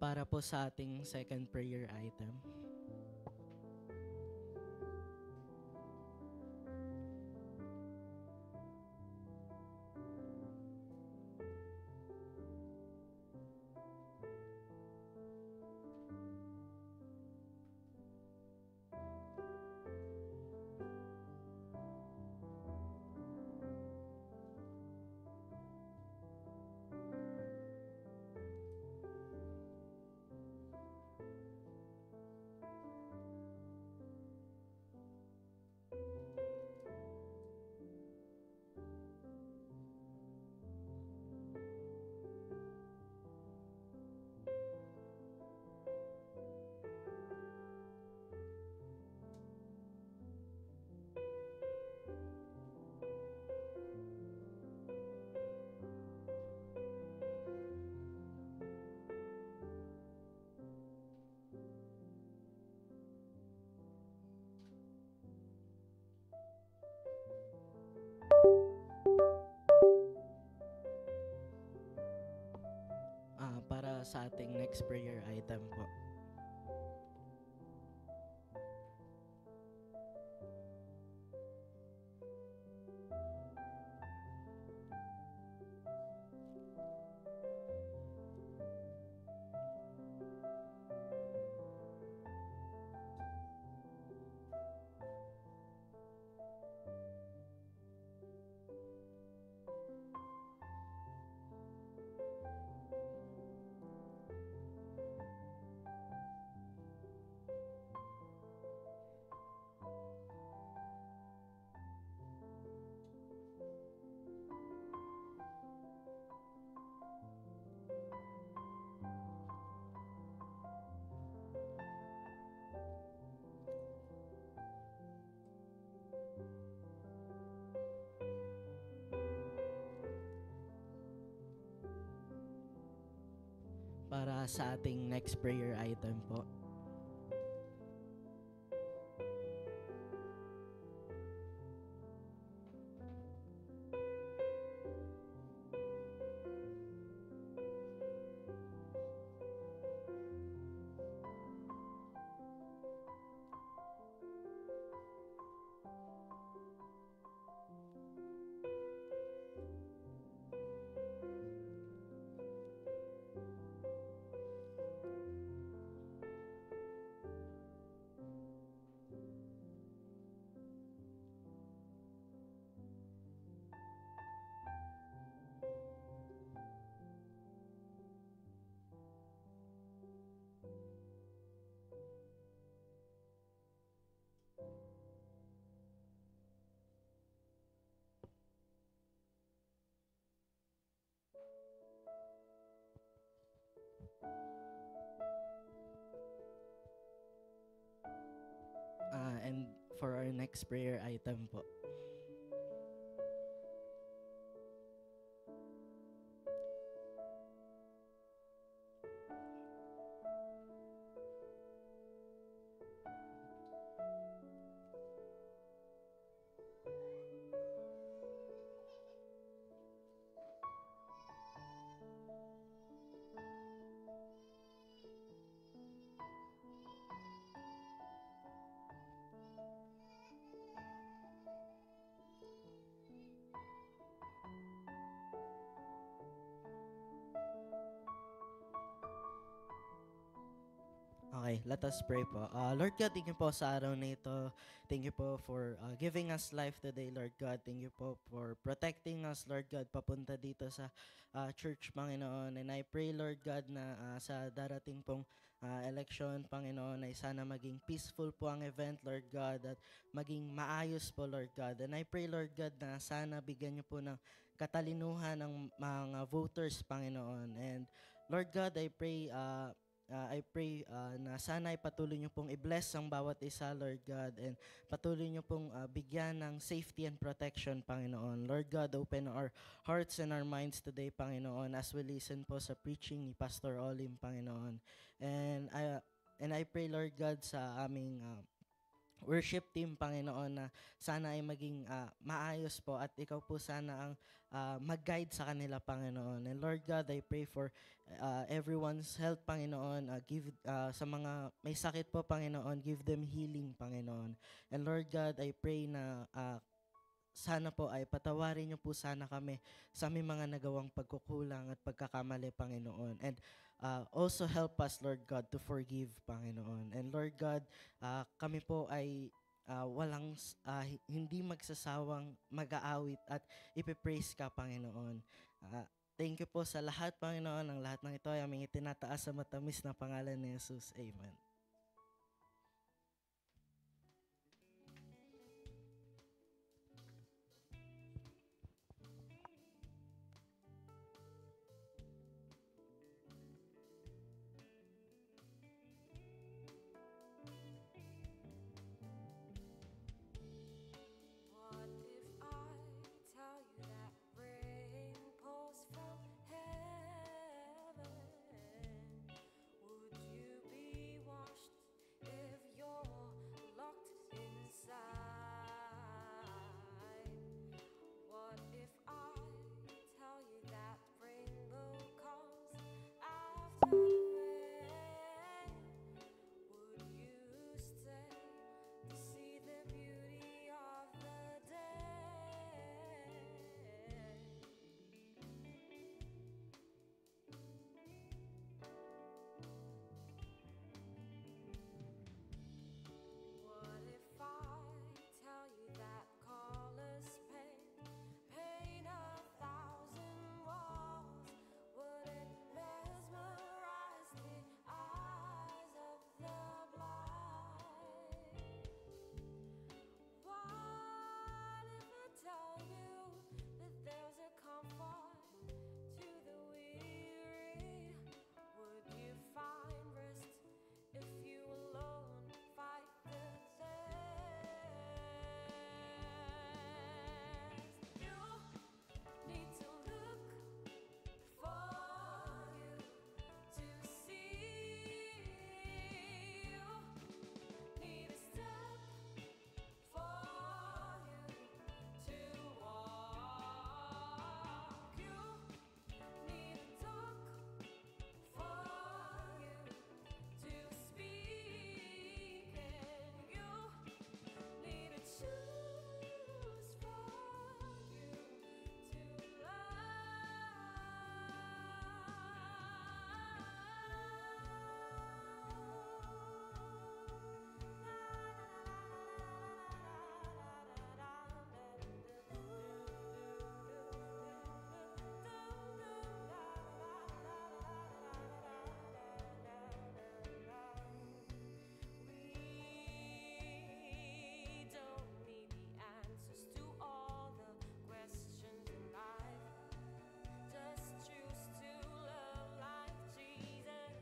Para po sa ating second prayer item. Para sa ating next prayer item po. Para sa ating next prayer item po. And for our next prayer item po. Okay, let us pray po. Lord God, thank you po sa araw na ito. Thank you po for giving us life today, Lord God. Thank you po for protecting us, Lord God, papunta dito sa church, Panginoon. And I pray, Lord God, na sa darating pong election, Panginoon, ay sana maging peaceful po ang event, Lord God, at maging maayos po, Lord God. And I pray, Lord God, na sana bigyan niyo po ng katalinuhan ng mga voters, Panginoon. And Lord God, I pray na sana ay patuloy niyo pong i-bless ang bawat isa, Lord God, and patuloy niyo pong bigyan ng safety and protection, Panginoon. Lord God, open our hearts and our minds today, Panginoon, as we listen po sa preaching ni Pastor Olim, Panginoon. And I pray, Lord God, sa aming worship team, Panginoon, na sana ay maging maayos po at ikaw po sana ang mag-guide sa kanila, Panginoon. And Lord God, I pray for everyone's health, Panginoon. Give sa mga may sakit po, Panginoon, give them healing, Panginoon. And Lord God, I pray na sana po ay patawarin niyo po sana kami sa aming mga nagawang pagkukulang at pagkakamali, Panginoon. And also help us, Lord God, to forgive, Panginoon. And Lord God, kami po ay hindi magsasawang mag-aawit at ipipraise ka, Panginoon. Thank you po sa lahat, Panginoon. Ang lahat ng ito ay aming itinataas sa matamis na pangalan ni Jesus. Amen. What if I tell you that rain pours from heaven? Would you be washed if you're locked inside? What if I tell you that rainbow comes after rain? Would you stay to see the beauty of the day? What if I tell you that colors paint 1,000 walls? Would it mesmerize the eyes of the blind? What if I tell you that there's a comfort to the weary? Would you find rest if you alone fight the test? You need to look for you to see. You need a step for you to walk. You need a talk for you to speak, and you need to choose for you to We don't need the answers to all the questions in life. Just choose to love like Jesus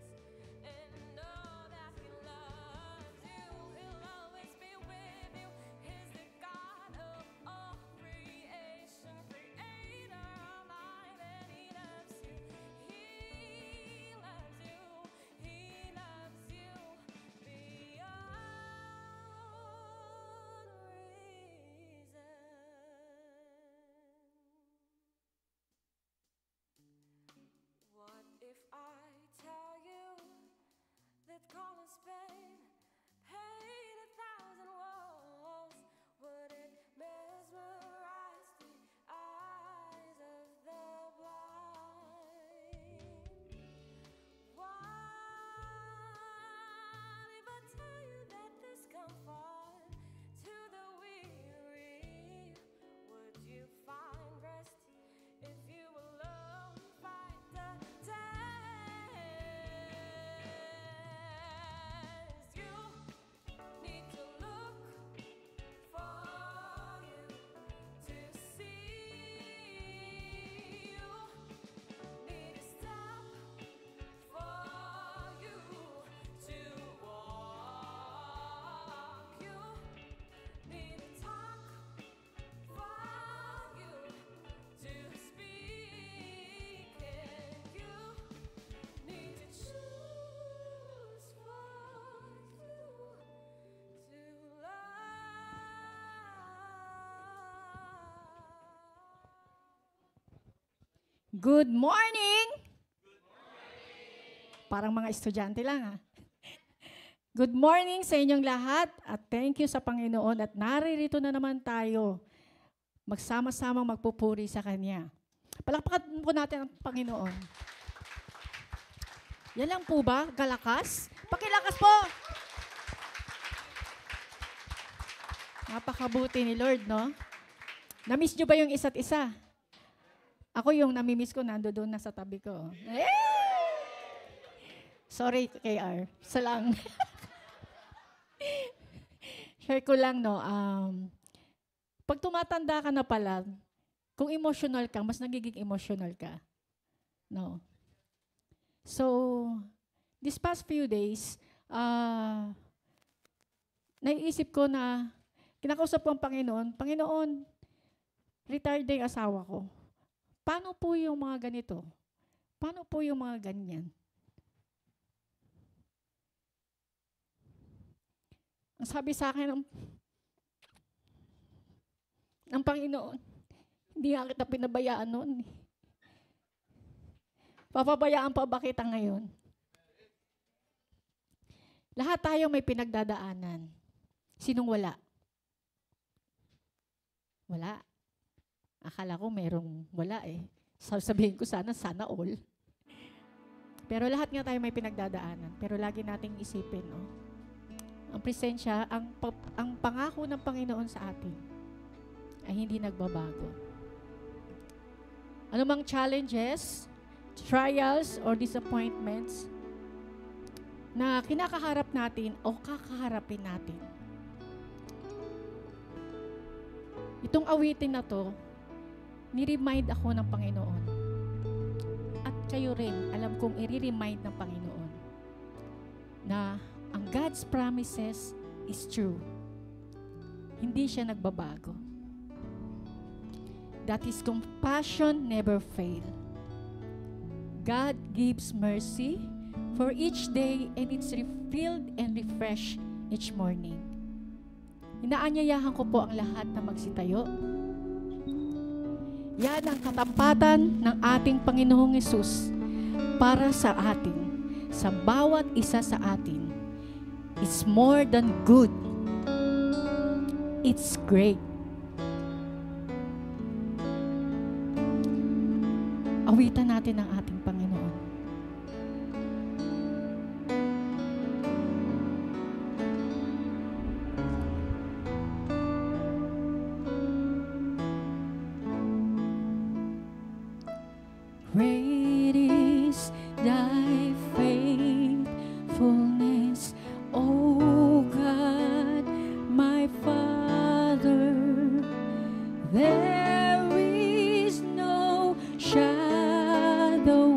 and know that He loves you. He'll always be with you. He's the God of all creation, creator of life, and He loves you. He loves you. He loves you beyond reason. What if I tell you that colors paint 1,000 walls? Would it mesmerize the eyes of the blind? What if I tell you that there's comfort to the weary? Would you find rest if you alone fight the test? Good morning! Parang mga estudyante lang ha. Good morning sa inyong lahat at thank you sa Panginoon at naririto na naman tayo magsama-samang magpupuri sa Kanya. Palakpakan po natin ang Panginoon. Yan lang po ba? Galakas? Pakilakas po! Napakabuti ni Lord, no? Namiss nyo ba yung isa't isa? Ako yung namimiss ko, nando doon na sa tabi ko. Sorry, KR. Isa lang. Share ko lang, no? Pag tumatanda ka na pala, kung emotional ka, mas nagiging emotional ka. No? So, this past few days, naiisip ko na, kinakausap ko ang Panginoon, Panginoon, retired na yung asawa ko. Paano po yung mga ganito? Paano po yung mga ganyan? Ang sabi sa akin ng Panginoon, hindi nga kita pinabayaan noon. Papabayaan pa ba kita ngayon? Lahat tayo may pinagdadaanan. Sinong wala? Wala. Akala ko merong wala eh. Sabihin ko sana all. Pero lahat nga tayo may pinagdadaanan. Pero lagi nating isipin, no? Ang presensya, ang pangako ng Panginoon sa atin ay hindi nagbabago. Ano mang challenges, trials, or disappointments na kinakaharap natin o kakaharapin natin. Itong awitin na to, ni-remind ako ng Panginoon. At kayo rin, alam kong i-remind ng Panginoon na ang God's promises is true. Hindi siya nagbabago. That His compassion never fail. God gives mercy for each day and it's refilled and refreshed each morning. Inaanyayahan ko po ang lahat na magsitayo. Yan ang katampatan ng ating Panginoong Hesus para sa atin, sa bawat isa sa atin. It's more than good. It's great. Awitan natin ang ating Panginoon. Great is thy faithfulness, O God, my Father. There is no shadow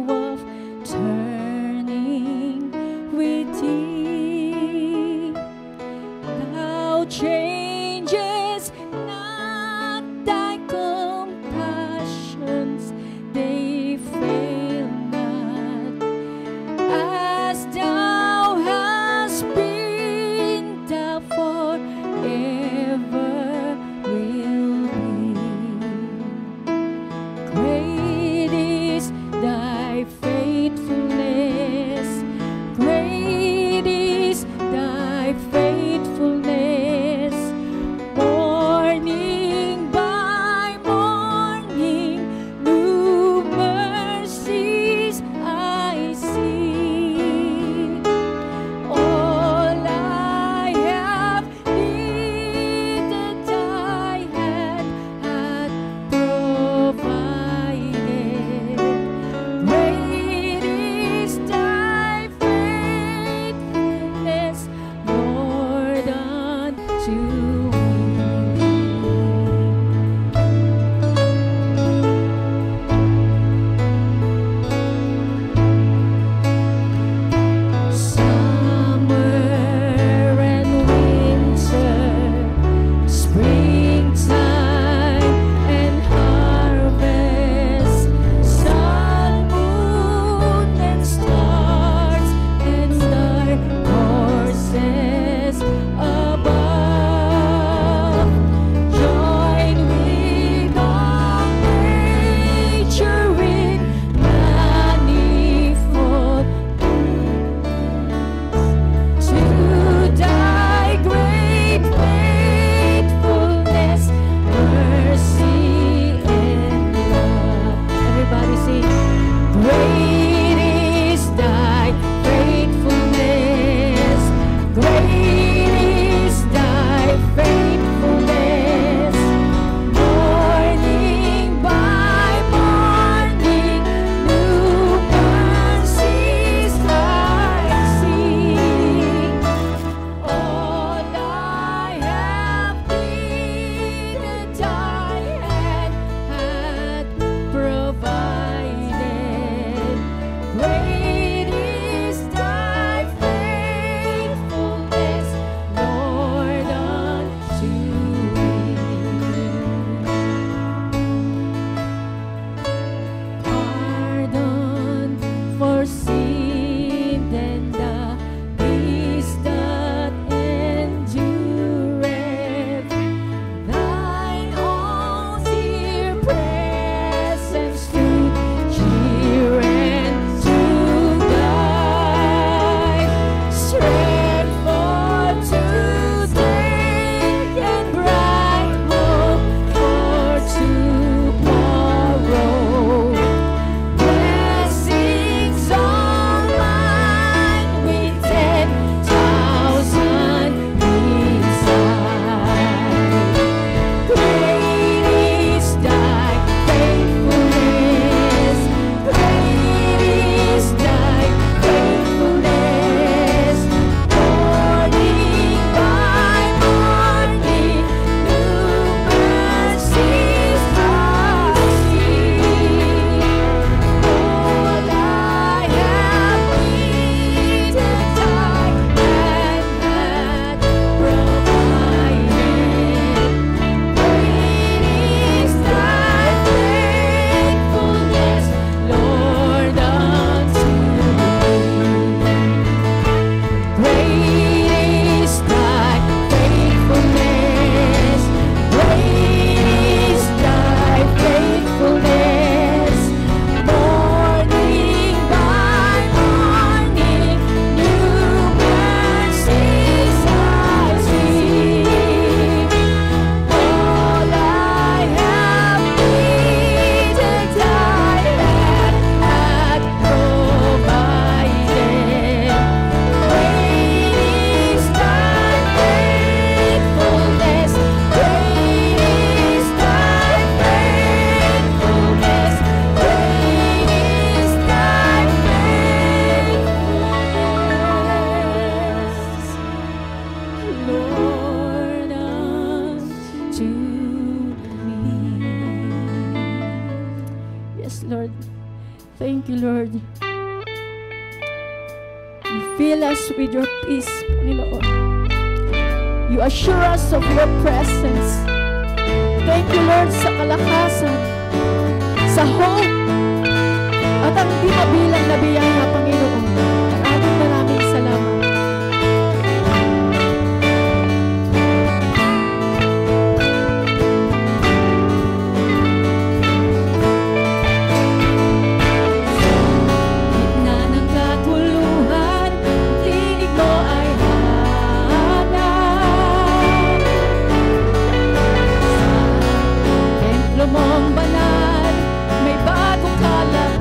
Thank you, Lord. You fill us with your peace, Panginoon. You assure us of your presence. Thank you, Lord, sa kalakasan, sa hope, at ang di mabilang na biyaya, Panginoon. Maraming salamat. Gitna ng katuluhan, tinig mo ay hanap. Sa templo mong banal, may bagong kalakasan.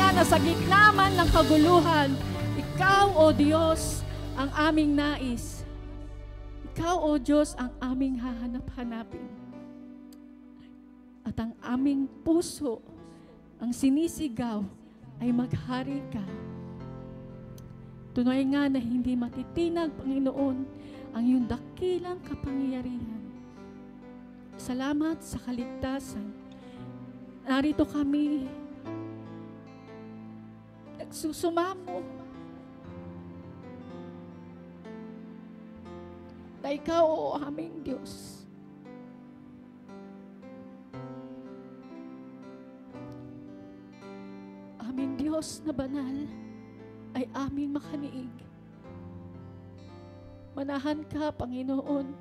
nga na sa gitna man ng kaguluhan, Ikaw, O Diyos, ang aming nais. Ikaw, O Diyos, ang aming hahanap-hanapin. At ang aming puso, ang sinisigaw, ay maghari ka. Tunay nga na hindi matitinag, Panginoon, ang iyong dakilang kapangyarihan. Salamat sa kaligtasan. Narito kami, nagsusumamo. Na Ikaw, O aming Diyos, aming Diyos na banal, ay aming makaniig. Manahan ka, Panginoon,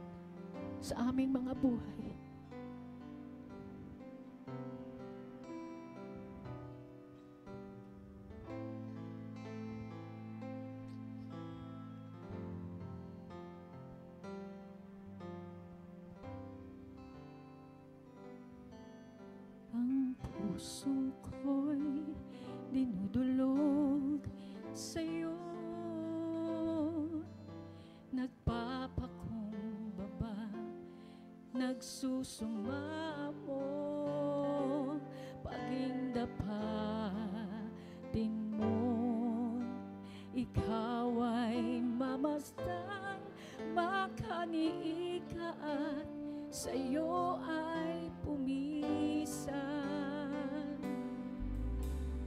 sa aming mga buhay. Ang puso ko'y dinudulog sa'yo, nagpapakumbaba, nagsusumamo, pagindapatin mo. Ikaw ay mamasdan, makaniika at sa'yo ay pumisan.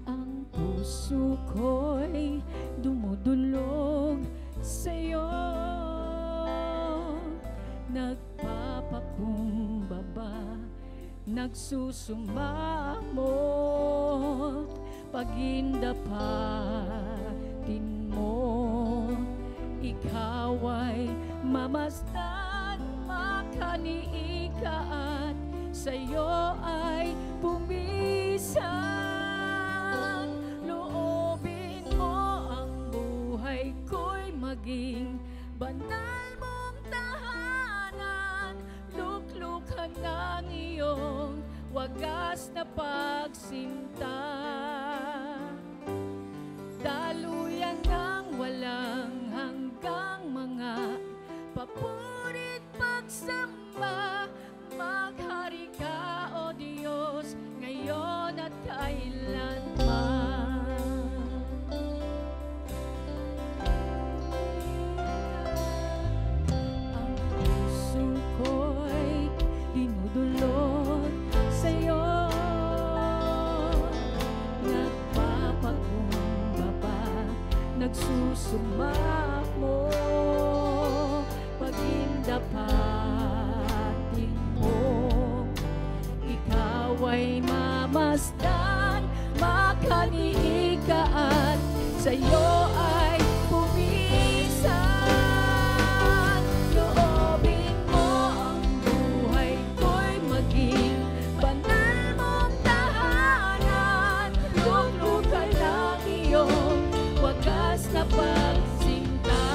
Ang puso ko'y dumudulog sa'yo, nagpapakumbaba, nagsusumamo, pagindapatin mo. Ikaw ay mamasdan, makaniika at sa'yo ay pumisan. Loobin mo ang buhay ko'y maging banal mong tahanan. Luklukan ng iyong wagas na pagsinta. Daluyan ng walang hanggang mga papurit pagsamba. Maghari ka, O Diyos, ngayon at kailanman. Ang puso ko'y dinudulog sa'yo, nagpapakumbaba, nagsusumamo, pagindapatin mo. Ikaw ay mamasdan, makaniika at sa'yo ay pumisan. Loobin mo ang buhay ko'y maging banal mong tahanan. Luklukan ng iyong wagas na pagsinta.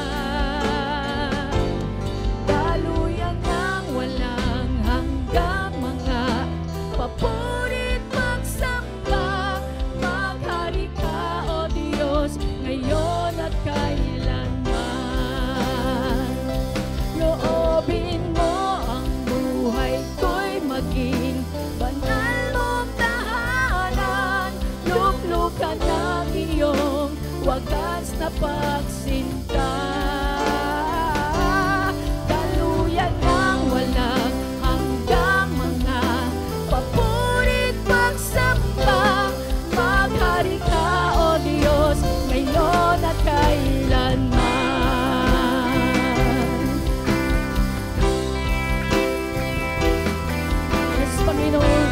Daluyan ng walang hanggang mga papurit pagsamba. Maghari ka, O Diyos, ngayon at kailanman. Loobin mo ang buhay ko'y maging banal mong tahanan. Luklukan ng iyong wagas na pagsinta. Daluyan ng walang hanggang mga papurit pagsamba. Maghari ka, O Diyos, ngayon at kailanman. Yes, Panginoon,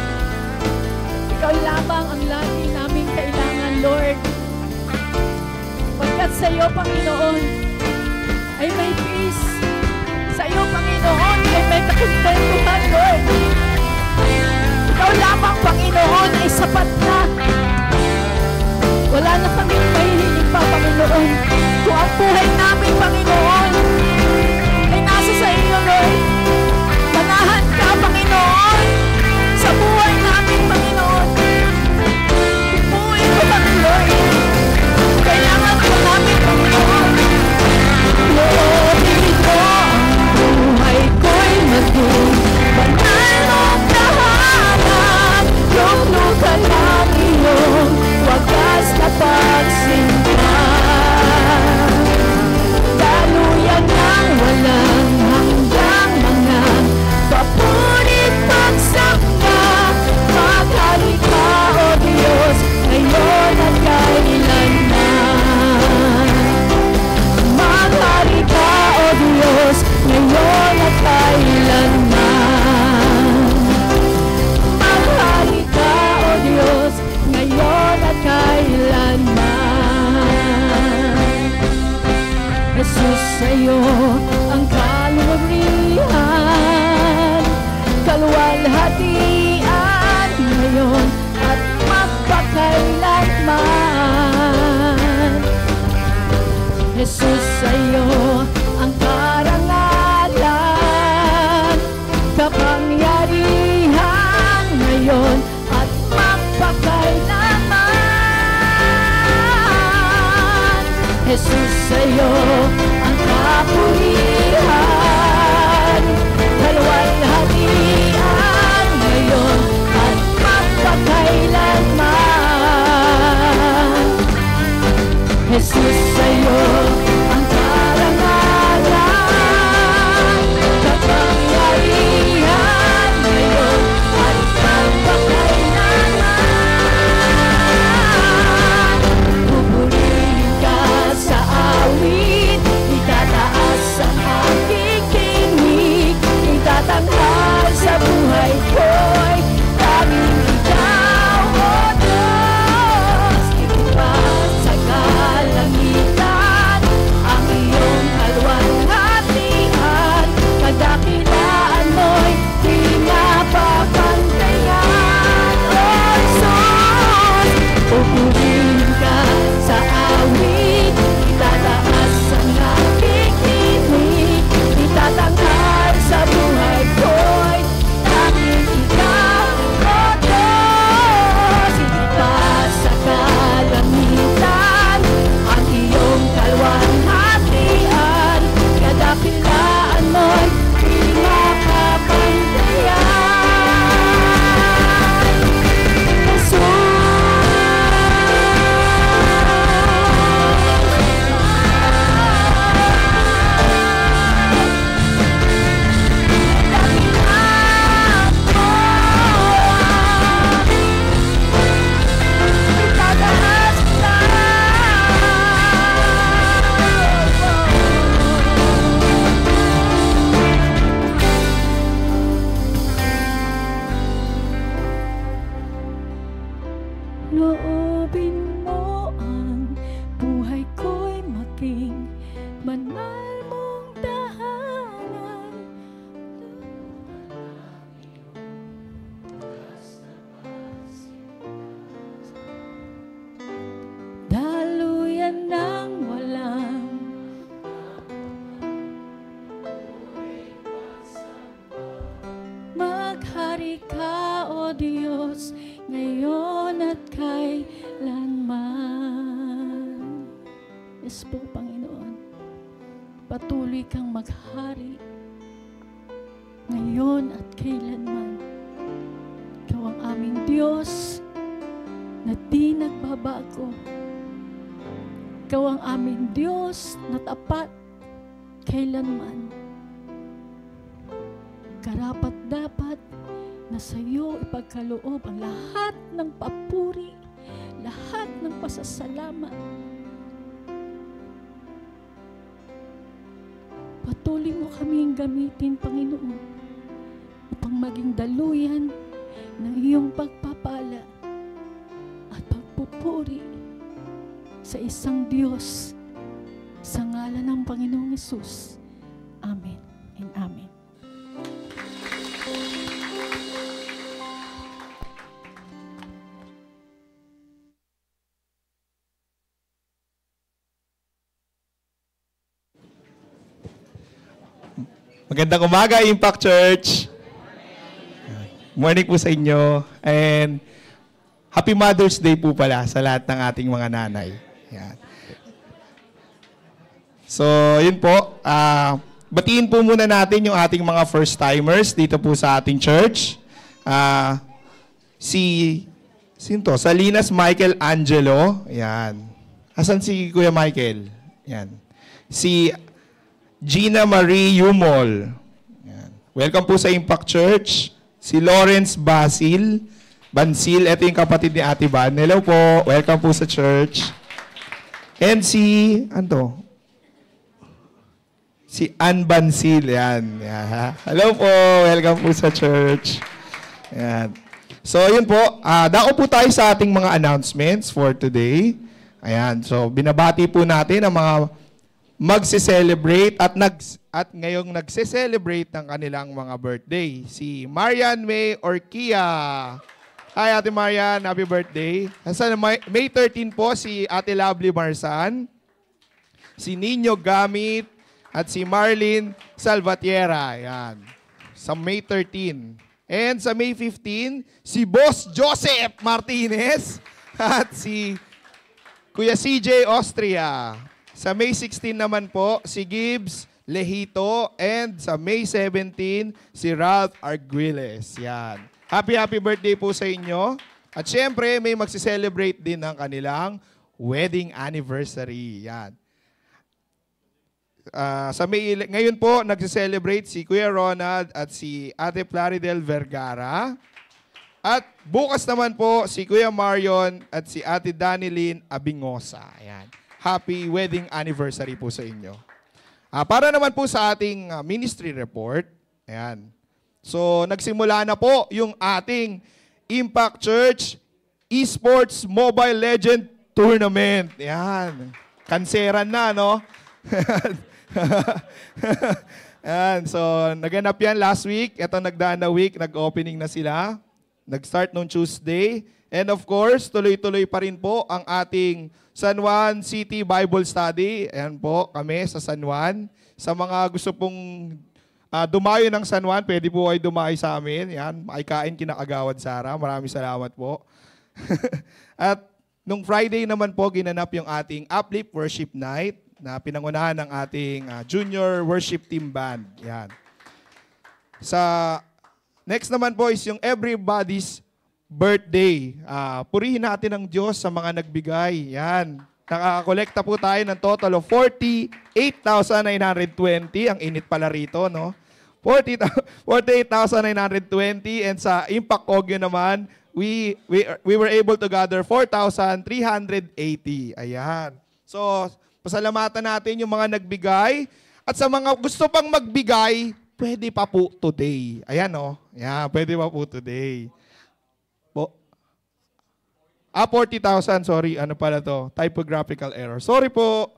Ikaw lamang ang lagi naming kailangan, Lord. Pagkat sa iyo, Panginoon, ay may peace. Sa iyo, Panginoon, ay may kakuntentuhan, Lord. Ikaw lamang, Panginoon, ay sapat na. Wala na kaming mahihiling pa, Panginoon. Kung ang buhay namin, Panginoon, ay nasa sa iyo, Lord. Manahan ka, Panginoon, sa buhay namin, Panginoon. Buhay ko kami, Lord. sa'yo ang kalurihan, kaluwalhatian ngayon at magpakailanman. Jesus, sa'yo ang karangalan, kapangyarihan ngayon at magpakailanman. Jesus, sa'yo ang kapulihan, kaluwalhatian ngayon at magpakailanman. Jesus, sa'yo ang karangalan, kapangyarihan ngayon at magpakailanman. Pupurihin ka sa awit, itataas ang aking tinig, itatanghal sa buhay ko'y tanging ikaw, O Diyos. Itaas sa kalangitan ang iyong kaluwalhatian, kadakilaan mo'y di napapantayan. O Jesus, pupurihin ka sa awit, itataas ang aking tinig, itatanghal sa buhay ko'y tanging ikaw, O Diyos. Itaas sa kalangitan ang iyong kaluwalhatian, kadakilaan mo'y di mapapantayan. Loobin mo ang buhay ko'y maging banal mong tahanan. Daluyan ng walang maghari ka, O Diyos, ngayon at kailanman. Yes po, Panginoon. Patuloy kang maghari ngayon at kailanman. Ikaw ang aming Diyos na di nagbabago. Ikaw ang aming Diyos na tapat kailanman. Karapat-dapat na sa iyo ipagkaloob ang lahat ng papuri, lahat ng pasasalamat. Patuloy mo kaming gamitin, Panginoon, upang maging daluyan ng iyong pagpapala at pagpupuri sa isang Diyos sa ngalan ng Panginoong Hesus. Amen and Amen. Magandang umaga, Impact Church. Morning po sa inyo. And Happy Mother's Day po pala sa lahat ng ating mga nanay. Yan. So, yun po. Batiin po muna natin yung ating mga first-timers dito po sa ating church. Sino to? Salinas Michael Angelo. Yan. Asan si Kuya Michael? Yan. Si Gina Marie Yumol. Yan. Welcome po sa Impact Church. Si Lawrence Bansil. Ito yung kapatid ni Ate Van. Hello po. Welcome po sa church. And si Ann Bansil. Yan. Yan. Hello po. Welcome po sa church. Yan. So, yun po. Dako po tayo sa ating mga announcements for today. Ayan. So, binabati po natin ang mga magse-celebrate at ngayong nagse-celebrate ng kanilang mga birthday. Si Marian May Orquia. Hi, Ate Marian. Happy birthday. Sa May 13 po, si Ate Lovely Marsan, si Nino Gamit, at si Marlene Salvatierra. Yan. Sa May 13. And sa May 15, si Boss Joseph Martinez at si Kuya CJ Austria. Sa May 16 naman po, si Gibbs Lehito. And sa May 17, si Ralph Arguelles. Yan. Happy birthday po sa inyo. At syempre, may magsi-celebrate din ng kanilang wedding anniversary. Yan. Ngayon po, nagsi-celebrate si Kuya Ronald at si Ate Plaridel Vergara. At bukas naman po, si Kuya Marion at si Ate Danilyn Abingosa. Ayan. Happy wedding anniversary po sa inyo. Para naman po sa ating ministry report, ayan. So, nagsimula na po yung ating Impact Church Esports Mobile Legend Tournament. Ayan. Kanseran na, no? Ayan. So, naganap yan last week. Ito nagdaan na week. Nag-opening na sila. Nag-start noong Tuesday. And of course, tuloy-tuloy pa rin po ang ating San Juan City Bible Study. Ayan po kami sa San Juan. Sa mga gusto pong dumayo ng San Juan, pwede po kayo dumayo sa amin. Yan, maikain kinakagawad Sara. Maraming salamat po. At nung Friday naman po, ginanap yung ating Uplift Worship Night na pinangunahan ng ating Junior Worship Team Band. Yan. Sa next naman po is yung Everybody's Birthday. Purihin natin ang Diyos sa mga nagbigay. Yan. Nakakolekta po tayo ng total of 48,920. Ang init pala rito, no? 48,920. And sa Impact Ogyo naman, we were able to gather 4,380. Ayan. So, pasalamatan natin yung mga nagbigay. At sa mga gusto pang magbigay, pwede pa po today. Ayan, no? Ayan, pwede pa po today. 40,000, sorry, ano pala to? Typographical error. Sorry po.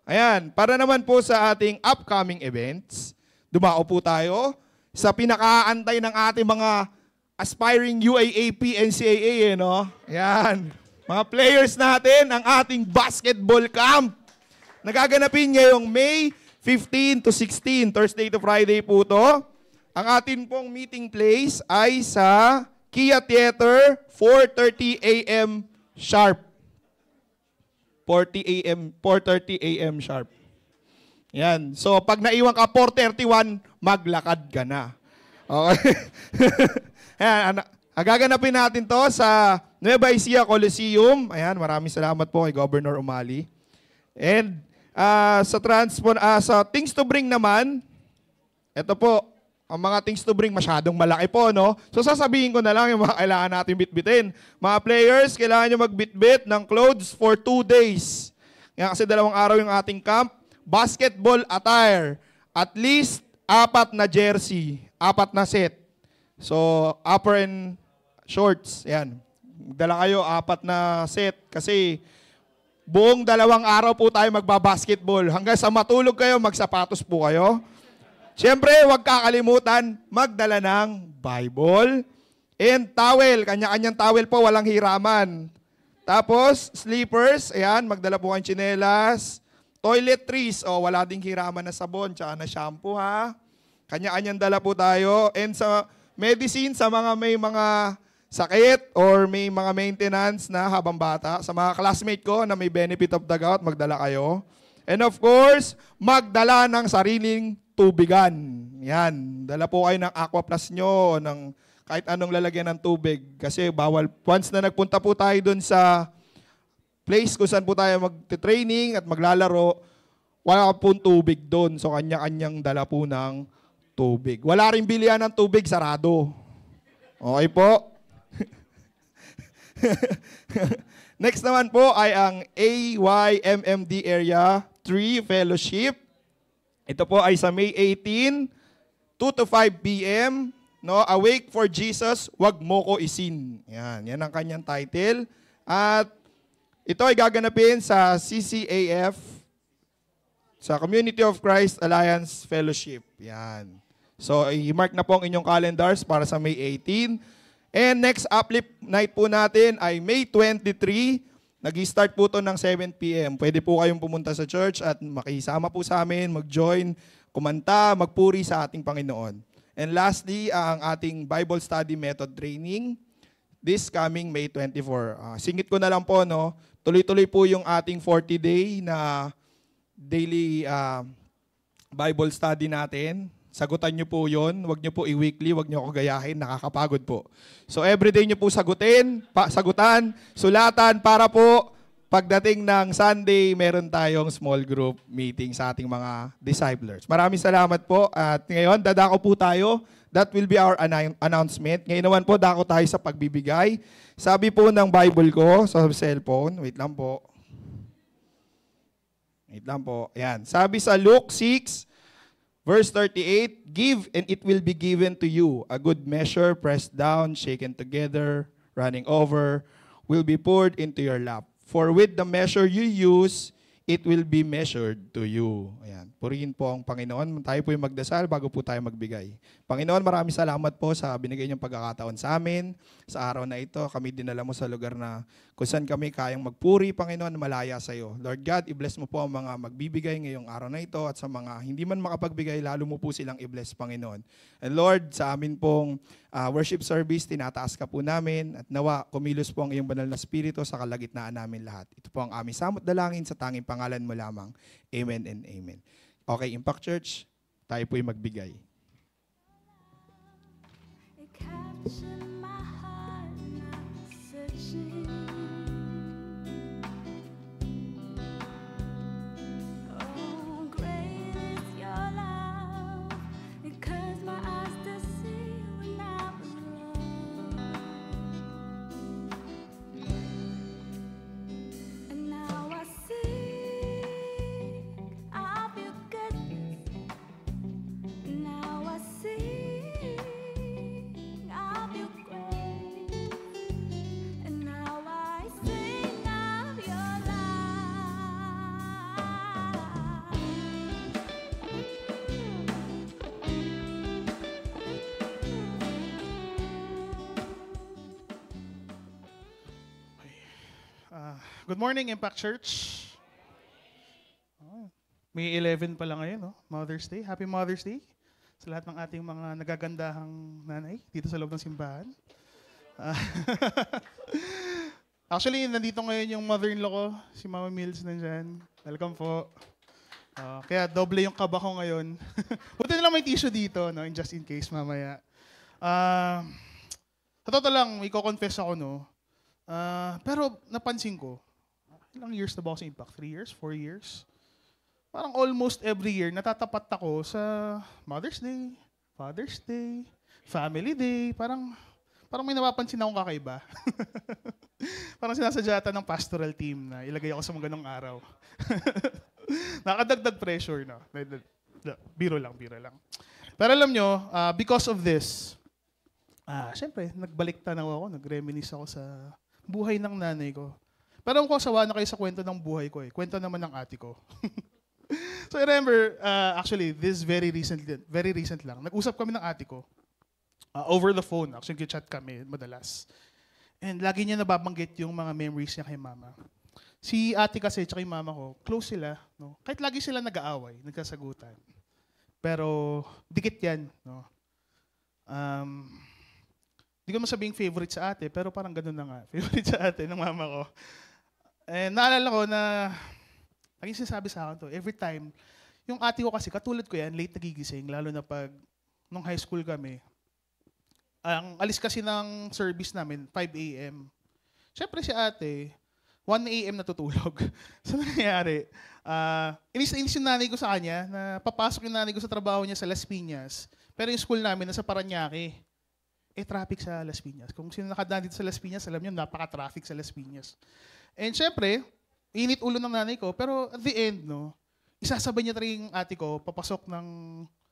Ayan, para naman po sa ating upcoming events, dumao po tayo sa pinakaantay ng ating mga aspiring UAAP, NCAA, no? Ayan, mga players natin, ang ating basketball camp. Nagaganapin ngayong May 15 to 16, Thursday to Friday po to. Ang ating pong meeting place ay sa Kia Theater, 4:30 a.m. sharp. 4:30 a.m. sharp. Yan. So, pag naiwan ka 4:31, maglakad ka na. Okay? Ayan, gaganapin natin to sa Nueva Ecija Coliseum. Ayan, maraming salamat po kay Governor Umali. And sa Things to Bring naman, ito po, ang mga things to bring masyadong malaki po, no? So sasabihin ko na lang yung mga kailangan natin bitbitin. Mga players, kailangan nyo magbitbit ng clothes for 2 days. Yan, kasi 2 araw yung ating camp. Basketball attire. At least 4 na jersey. 4 na set. So, upper and shorts. Yan. Dala kayo 4 na set. Kasi buong 2 araw po tayo magbabasketball. Hanggang sa matulog kayo, magsapatos po kayo. Siyempre, huwag kakalimutan magdala ng Bible and towel. Kanya-kanyang towel po, walang hiraman. Tapos, sleepers, ayan, magdala po kayong tsinelas. Toiletries, wala ding hiraman na sabon, tsaka na shampoo, ha. Kanya-kanyang dala po tayo. And sa medicine, sa mga may mga sakit or may mga maintenance na habang bata, sa mga classmate ko na may benefit of the gout, magdala kayo. And of course, magdala ng sariling tubigan. Yan. Dala po kayo ng Aqua Plus nyo, ng kahit anong lalagyan ng tubig. Kasi bawal, once na nagpunta po tayo dun sa place kung saan po tayo mag-training at maglalaro, wala pong tubig dun. So, kanya-kanyang dala po ng tubig. Wala rin bilihan ng tubig, sarado. Okay po? Next naman po ay ang AYMMD Area 3 Fellowship. Ito po ay sa May 18, 2 to 5 p.m. No? Awake for Jesus, wag mo ko isin. Yan ang kanyang title. At ito ay gaganapin sa CCAF sa Community of Christ Alliance Fellowship. Yan. So, i-mark na po ang inyong calendars para sa May 18. And next uplift night po natin ay May 23. Nag-start po to ng 7 p.m. Pwede po kayong pumunta sa church at makisama po sa amin, mag-join, kumanta, magpuri sa ating Panginoon. And lastly, ang ating Bible Study Method Training this coming May 24. Singit ko na lang po, no? Tuloy-tuloy po yung ating 40-day na daily Bible study natin. Sagutan nyo po yun. Huwag nyo po i-weekly, huwag nyo ako gayahin, nakakapagod po. So everyday nyo po sagutan, sulatan para po pagdating ng Sunday, meron tayong small group meeting sa ating mga disciplers. Maraming salamat po. At ngayon, dadako po tayo. That will be our announcement. Ngayon naman po, dako tayo sa pagbibigay. Sabi po ng Bible ko sa cellphone, wait lang po. Ayan. Sabi sa Luke 6, verse 38, give and it will be given to you. A good measure, pressed down, shaken together, running over, will be poured into your lap. For with the measure you use, it will be measured to you. Ayan. Purihin po ang Panginoon. Tayo po yung magdasal bago po tayo magbigay. Panginoon, maraming salamat po sa binigay niyong pagkakataon sa amin. Sa araw na ito, kami dinala mo sa lugar na kung saan kami kayang magpuri, Panginoon, malaya sa iyo. Lord God, i-bless mo po ang mga magbibigay ngayong araw na ito at sa mga hindi man makapagbigay, lalo mo po silang i-bless, Panginoon. And Lord, sa amin pong worship service, tinataas ka po namin at nawa, kumilos po ang iyong banal na spirito sa kalagitnaan namin lahat. Ito po ang aming samot dalangin sa tanging pangalan mo lamang. Amen and amen. Okay, Impact Church, tayo po'y magbigay. It captured my heart, now searching. Oh, great is your love. It caused my eyes to see when I was lost. And now I see of your goodness. Now I sing of your grace, and now I sing of your Good morning, Impact Church. May 11 pa lang ngayon, no? Mother's Day. Happy Mother's Day sa lahat ng ating mga nagagandahang nanay dito sa loob ng simbahan. Actually, nandito ngayon yung mother-in-law ko, si Mama Mills nandyan. Welcome po. Kaya doble yung kaba ko ngayon. Buti na lang may tissue dito, no? Just in case mamaya. Sa totoo lang, i-confess ako, no? Pero napansin ko, ilang years na ba ako sa Impact? 3 years? 4 years? Parang almost every year, natatapat ako sa Mother's Day, Father's Day, Family Day. Parang may napapansin akong kakaiba. Parang sinasadya ata ng pastoral team na ilagay ako sa mga ganong araw. Nakadagdag pressure, no? Biro lang. Pero alam nyo, because of this, syempre, nagbalik tanaw ako, nag-reminisce ako sa buhay ng nanay ko. Pero ako sawa na kayo sa kwento ng buhay ko eh. Kwento naman ng ate ko. So I remember, actually, this very recent lang. Nag-usap kami ng ate ko. Over the phone. Actually, chat kami madalas. And lagi niya nababanggit yung mga memories niya kay mama. Si ate kasi, tsaka yung mama ko, close sila. No? Kahit lagi sila nag-aaway, nagkasagutan. Pero, dikit yan. No? Di ko masabing favorite sa ate, pero parang ganun na nga. Favorite sa ate ng mama ko. And naalala ko na, laging sinasabi sa akin to, every time, yung ate ko kasi, katulad ko yan, late nagigising, lalo na pag, nung high school kami, ang alis kasi ng service namin, 5 a.m. Siyempre si ate, 1 a.m. natutulog. So nangyayari, inis yung nanay ko sa kanya, na papasok yung nanay ko sa trabaho niya sa Las Piñas, pero yung school namin nasa Parañaque. Traffic sa Las Piñas. Kung sino nakadaan dito sa Las Piñas, alam niyo, napaka-traffic sa Las Piñas. And syempre, init ulo ng nanay ko, pero at the end, no, isasabay niya rin yung ate ko, papasok ng,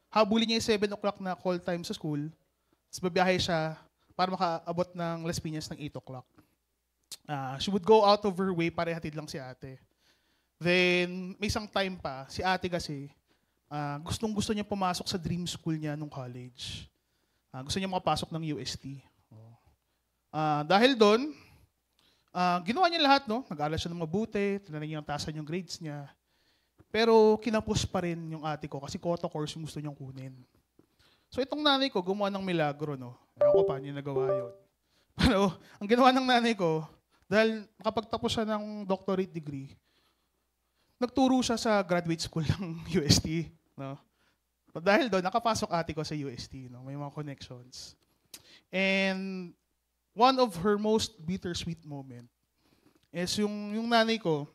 habulin niya yung 7 o'clock na call time sa school, tapos babiyahe siya para makaabot ng Las Piñas ng 8 o'clock. She would go out of her way para hatid lang si ate. Then, may isang time pa, si ate kasi, gustong-gusto niya pumasok sa dream school niya nung college. Gusto niya makapasok ng UST. Dahil doon, ginawa niya lahat, no? Nag-aaral siya ng mabuti, tinanay niya ang taasan yung grades niya. Pero kinapos pa rin yung ate ko kasi quota course yung gusto niyang kunin. So itong nanay ko, gumawa ng milagro, no? Ewan ko paano niya nagawa yun. Pero ang ginawa ng nanay ko, dahil nakapagtapos siya ng doctorate degree, nagturo siya sa graduate school ng UST. No? Dahil doon, nakapasok ate ko sa UST. No? May mga connections. And one of her most bittersweet moment is yung nanay ko,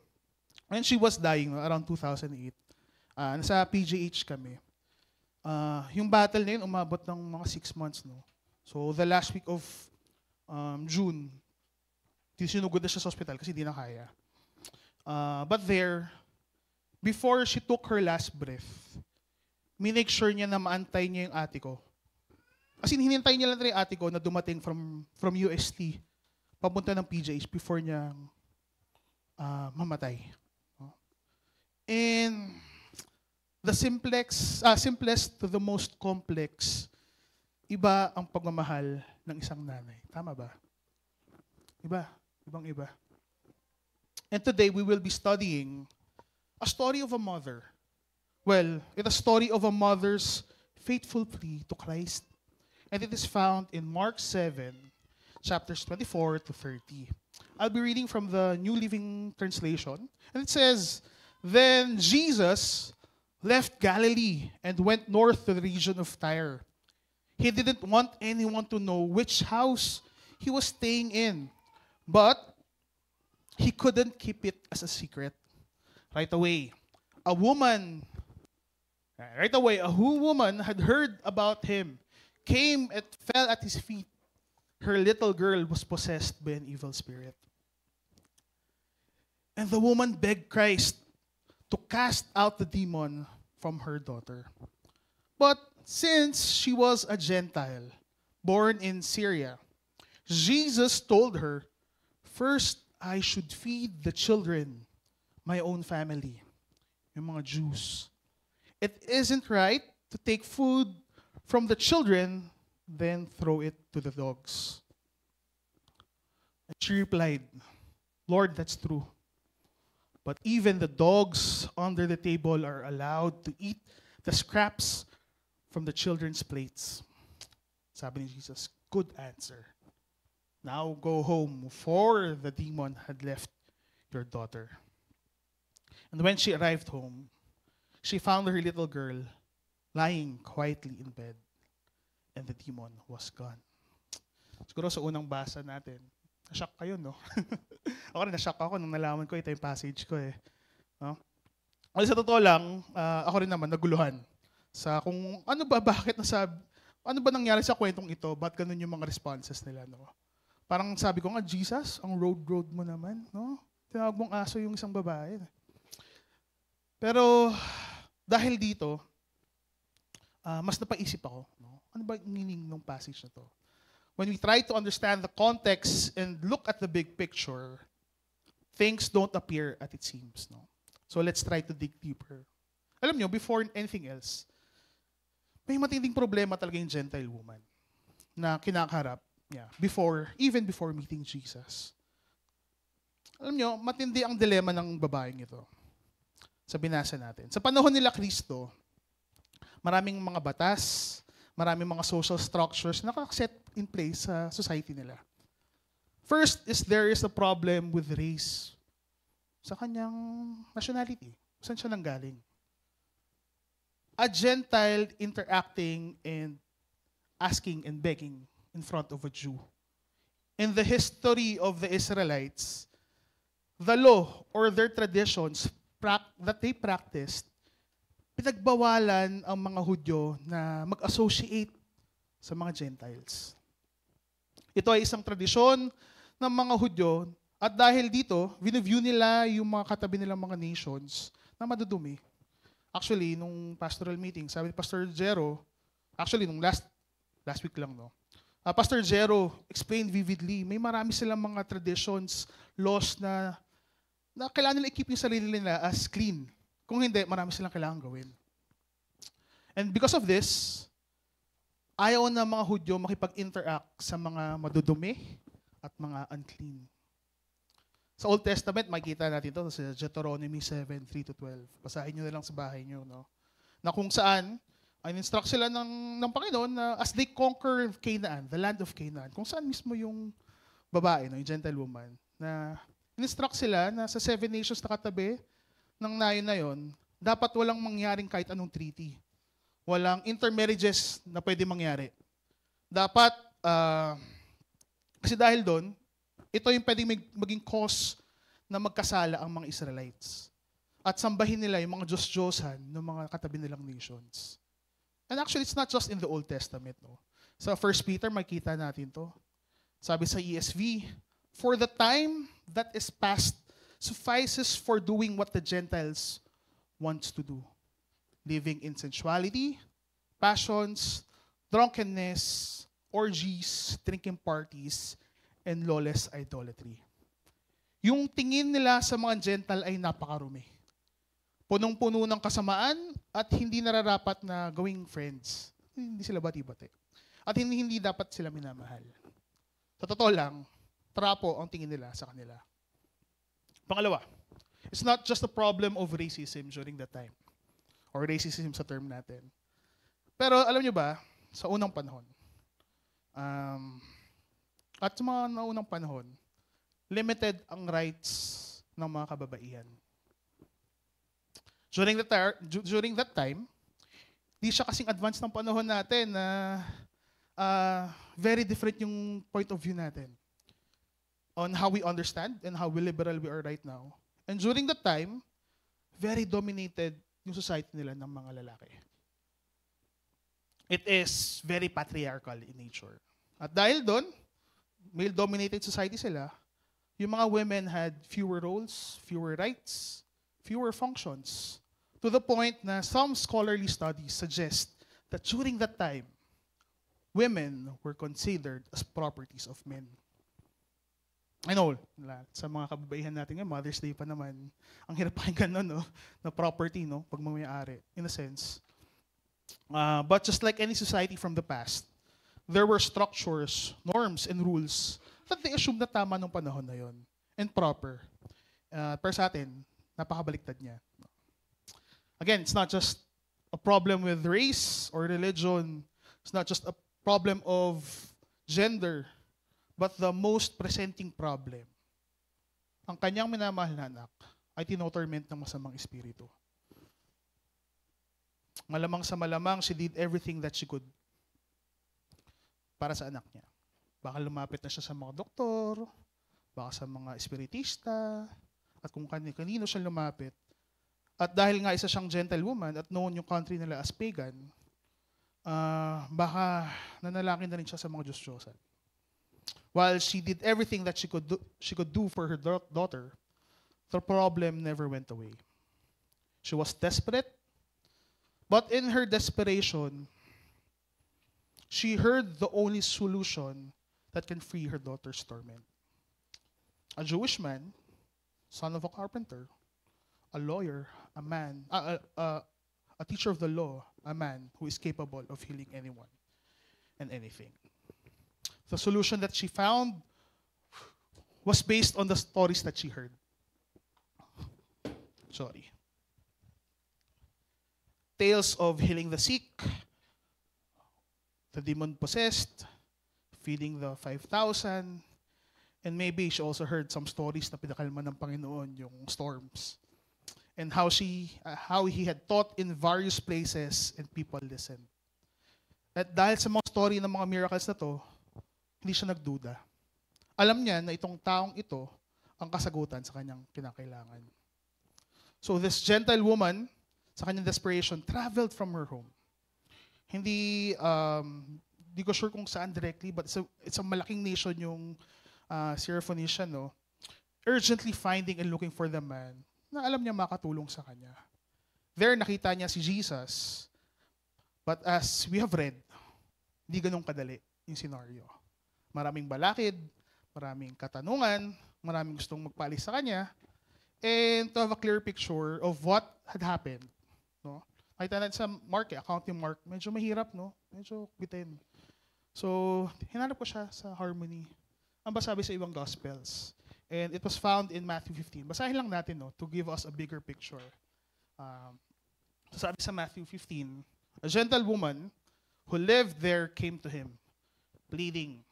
when she was dying, no, around 2008, nasa PGH kami. Yung battle na yun, umabot ng mga 6 months. No? So the last week of June, sinugod na siya sa hospital kasi di na kaya. But there, before she took her last breath, minake sure niya na maantay niya yung ate ko. Kasi hinintay niya lang rin yung ate ko na dumating from UST papunta ng PGH before niya mamatay. And the simplest to the most complex, iba ang pagmamahal ng isang nanay. Tama ba? Ibang-iba. And today we will be studying a story of a mother. Well, it's a story of a mother's faithful plea to Christ. And it is found in Mark 7, chapters 24 to 30. I'll be reading from the New Living Translation. And it says, "Then Jesus left Galilee and went north to the region of Tyre. He didn't want anyone to know which house he was staying in, but he couldn't keep it as a secret. Right away, a woman had heard about him, came and fell at his feet. Her little girl was possessed by an evil spirit. And the woman begged Christ to cast out the demon from her daughter. But since she was a Gentile, born in Syria, Jesus told her, 'First, I should feed the children, my own family," yung mga Jews. "It isn't right to take food from the children, then throw it to the dogs." And she replied, "Lord, that's true. But even the dogs under the table are allowed to eat the scraps from the children's plates." Sabi ni Jesus, "Good answer. Now go home, for the demon had left your daughter." And when she arrived home, she found her little girl lying quietly in bed, and the demon was gone. Siguro sa unang basa natin, na-shock kayo, no? Ako rin, na-shock ako nung nalaman ko ito yung passage ko eh. No? Kasi sa totoo lang, ako rin naman naguluhan sa kung ano ba, bakit ano ba nangyari sa kwentong ito, ba't ganun yung mga responses nila, no? Parang sabi ko nga, Jesus, ang road mo naman, no? Tinawag mong aso yung isang babae. Pero dahil dito, mas napaisip ako, no? Ano ba yung meaning ng passage na to? When we try to understand the context and look at the big picture, things don't appear as it seems, no? So let's try to dig deeper. Alam nyo, before anything else, may matinding problema talaga yung Gentile woman na kinakaharap niya even before meeting Jesus. Alam nyo, matindi ang dilema ng babaeng ito. Sa binasa natin. Sa panahon nila Kristo, maraming mga batas, maraming mga social structures na nakaset in place sa society nila. First is there is a problem with race. Sa kanyang nationality. Saan siya nanggaling? A Gentile interacting and asking and begging in front of a Jew. In the history of the Israelites, the law or their traditions that they practiced, pinagbawalan ang mga Hudyo na mag-associate sa mga Gentiles. Ito ay isang tradisyon ng mga Hudyo at dahil dito, view nila yung mga katabi nilang mga nations na madudumi. Actually, nung pastoral meeting, sabi ni Pastor Jero, actually, nung last week lang, no? Pastor Jero explained vividly, may marami silang mga traditions, laws na na kailangan nila i-keep yung sarili nila as clean. Kung hindi, marami silang kailangan gawin. And because of this, ayaw na mga Hudyo makipag-interact sa mga madudumi at mga unclean. Sa Old Testament, makikita natin ito sa Deuteronomy 7:3-12. Basahin nyo na lang sa bahay nyo. No? Na kung saan, ay instruct sila ng Panginoon na as they conquer Canaan, the land of Canaan, kung saan mismo yung babae, no, yung gentlewoman, na in-instruct sila na sa 7 nations na katabi ng nayon na yon, dapat walang mangyaring kahit anong treaty. Walang intermarriages na pwede mangyari. Dapat, kasi dahil doon, ito yung pwedeng maging cause na magkasala ang mga Israelites. At sambahin nila yung mga Diyos-Diyosan ng mga katabi nilang nations. And actually, it's not just in the Old Testament. No? Sa 1 Peter, makita natin to. Sabi sa ESV, "For the time that is past suffices for doing what the Gentiles wants to do, living in sensuality, passions, drunkenness, orgies, drinking parties, and lawless idolatry." Yung tingin nila sa mga Gentile ay napakarumi. Punong-puno ng kasamaan at hindi nararapat na gawing friends. Hindi sila bati-bati. At hindi dapat sila minamahal. Sa totoo lang, trapo ang tingin nila sa kanila. Pangalawa, it's not just a problem of racism during that time. Or racism sa term natin. Pero alam nyo ba, sa unang panahon, at sa mga naunang panahon, limited ang rights ng mga kababaihan. During that time, di siya kasing advanced ng panahon natin na very different yung point of view natin on how we understand and how liberal we are right now. And during that time, very dominated yung society nila ng mga lalaki. It is very patriarchal in nature. At dahil doon, male-dominated society sila, yung mga women had fewer roles, fewer rights, fewer functions, to the point na some scholarly studies suggest that during that time, women were considered as properties of men. I know, sa mga kababaihan natin ngayon, Mother's Day pa naman, ang hirap pakinggan nun, no? Na property, no? Pag mamayari, in a sense. But just like any society from the past, there were structures, norms, and rules that they assumed na tama nung panahon na yon and proper. Pero sa atin, napakabaliktad niya. Again, it's not just a problem with race or religion. It's not just a problem of gender, but the most presenting problem. Ang kanyang minamahal na anak ay tinotorment ng masamang espiritu. Malamang sa malamang, she did everything that she could para sa anak niya. Baka lumapit na siya sa mga doktor, baka sa mga espiritista, at kung kanino siya lumapit. At dahil nga isa siyang gentlewoman at known yung country nila as pagan, baka nanalangin na rin siya sa mga Diyos-Diyosan. While she did everything that she could do for her daughter, the problem never went away. She was desperate, but in her desperation, she heard the only solution that can free her daughter's torment. A Jewish man, son of a carpenter, a lawyer, a man, a teacher of the law, a man who is capable of healing anyone and anything. The solution that she found was based on the stories that she heard. Tales of healing the sick, the demon-possessed, feeding the 5,000, and maybe she also heard some stories na pinakalma ng Panginoon, yung storms, and how he had taught in various places and people listened. At dahil sa mga story ng mga miracles na to, hindi siya nagduda. Alam niya na itong taong ito ang kasagutan sa kanyang kinakailangan. So this gentle woman, sa kanyang desperation, traveled from her home. Hindi ko sure kung saan directly, but it's a malaking nation yung Syrophoenician, no? Urgently finding and looking for the man na alam niya makatulong sa kanya. There, nakita niya si Jesus. But as we have read, hindi ganun kadali yung scenario. Maraming balakid, maraming katanungan, maraming gustong magpaalis sa kanya, and to have a clear picture of what had happened. No? Nakita natin sa Mark, account ni Mark, medyo mahirap, no? Medyo bitin. So, hinanap ko siya sa Harmony. Ang basabi sa ibang Gospels. And it was found in Matthew 15. Basahin lang natin, no, to give us a bigger picture. Sabi sa Matthew 15, a gentle woman who lived there came to him, pleading,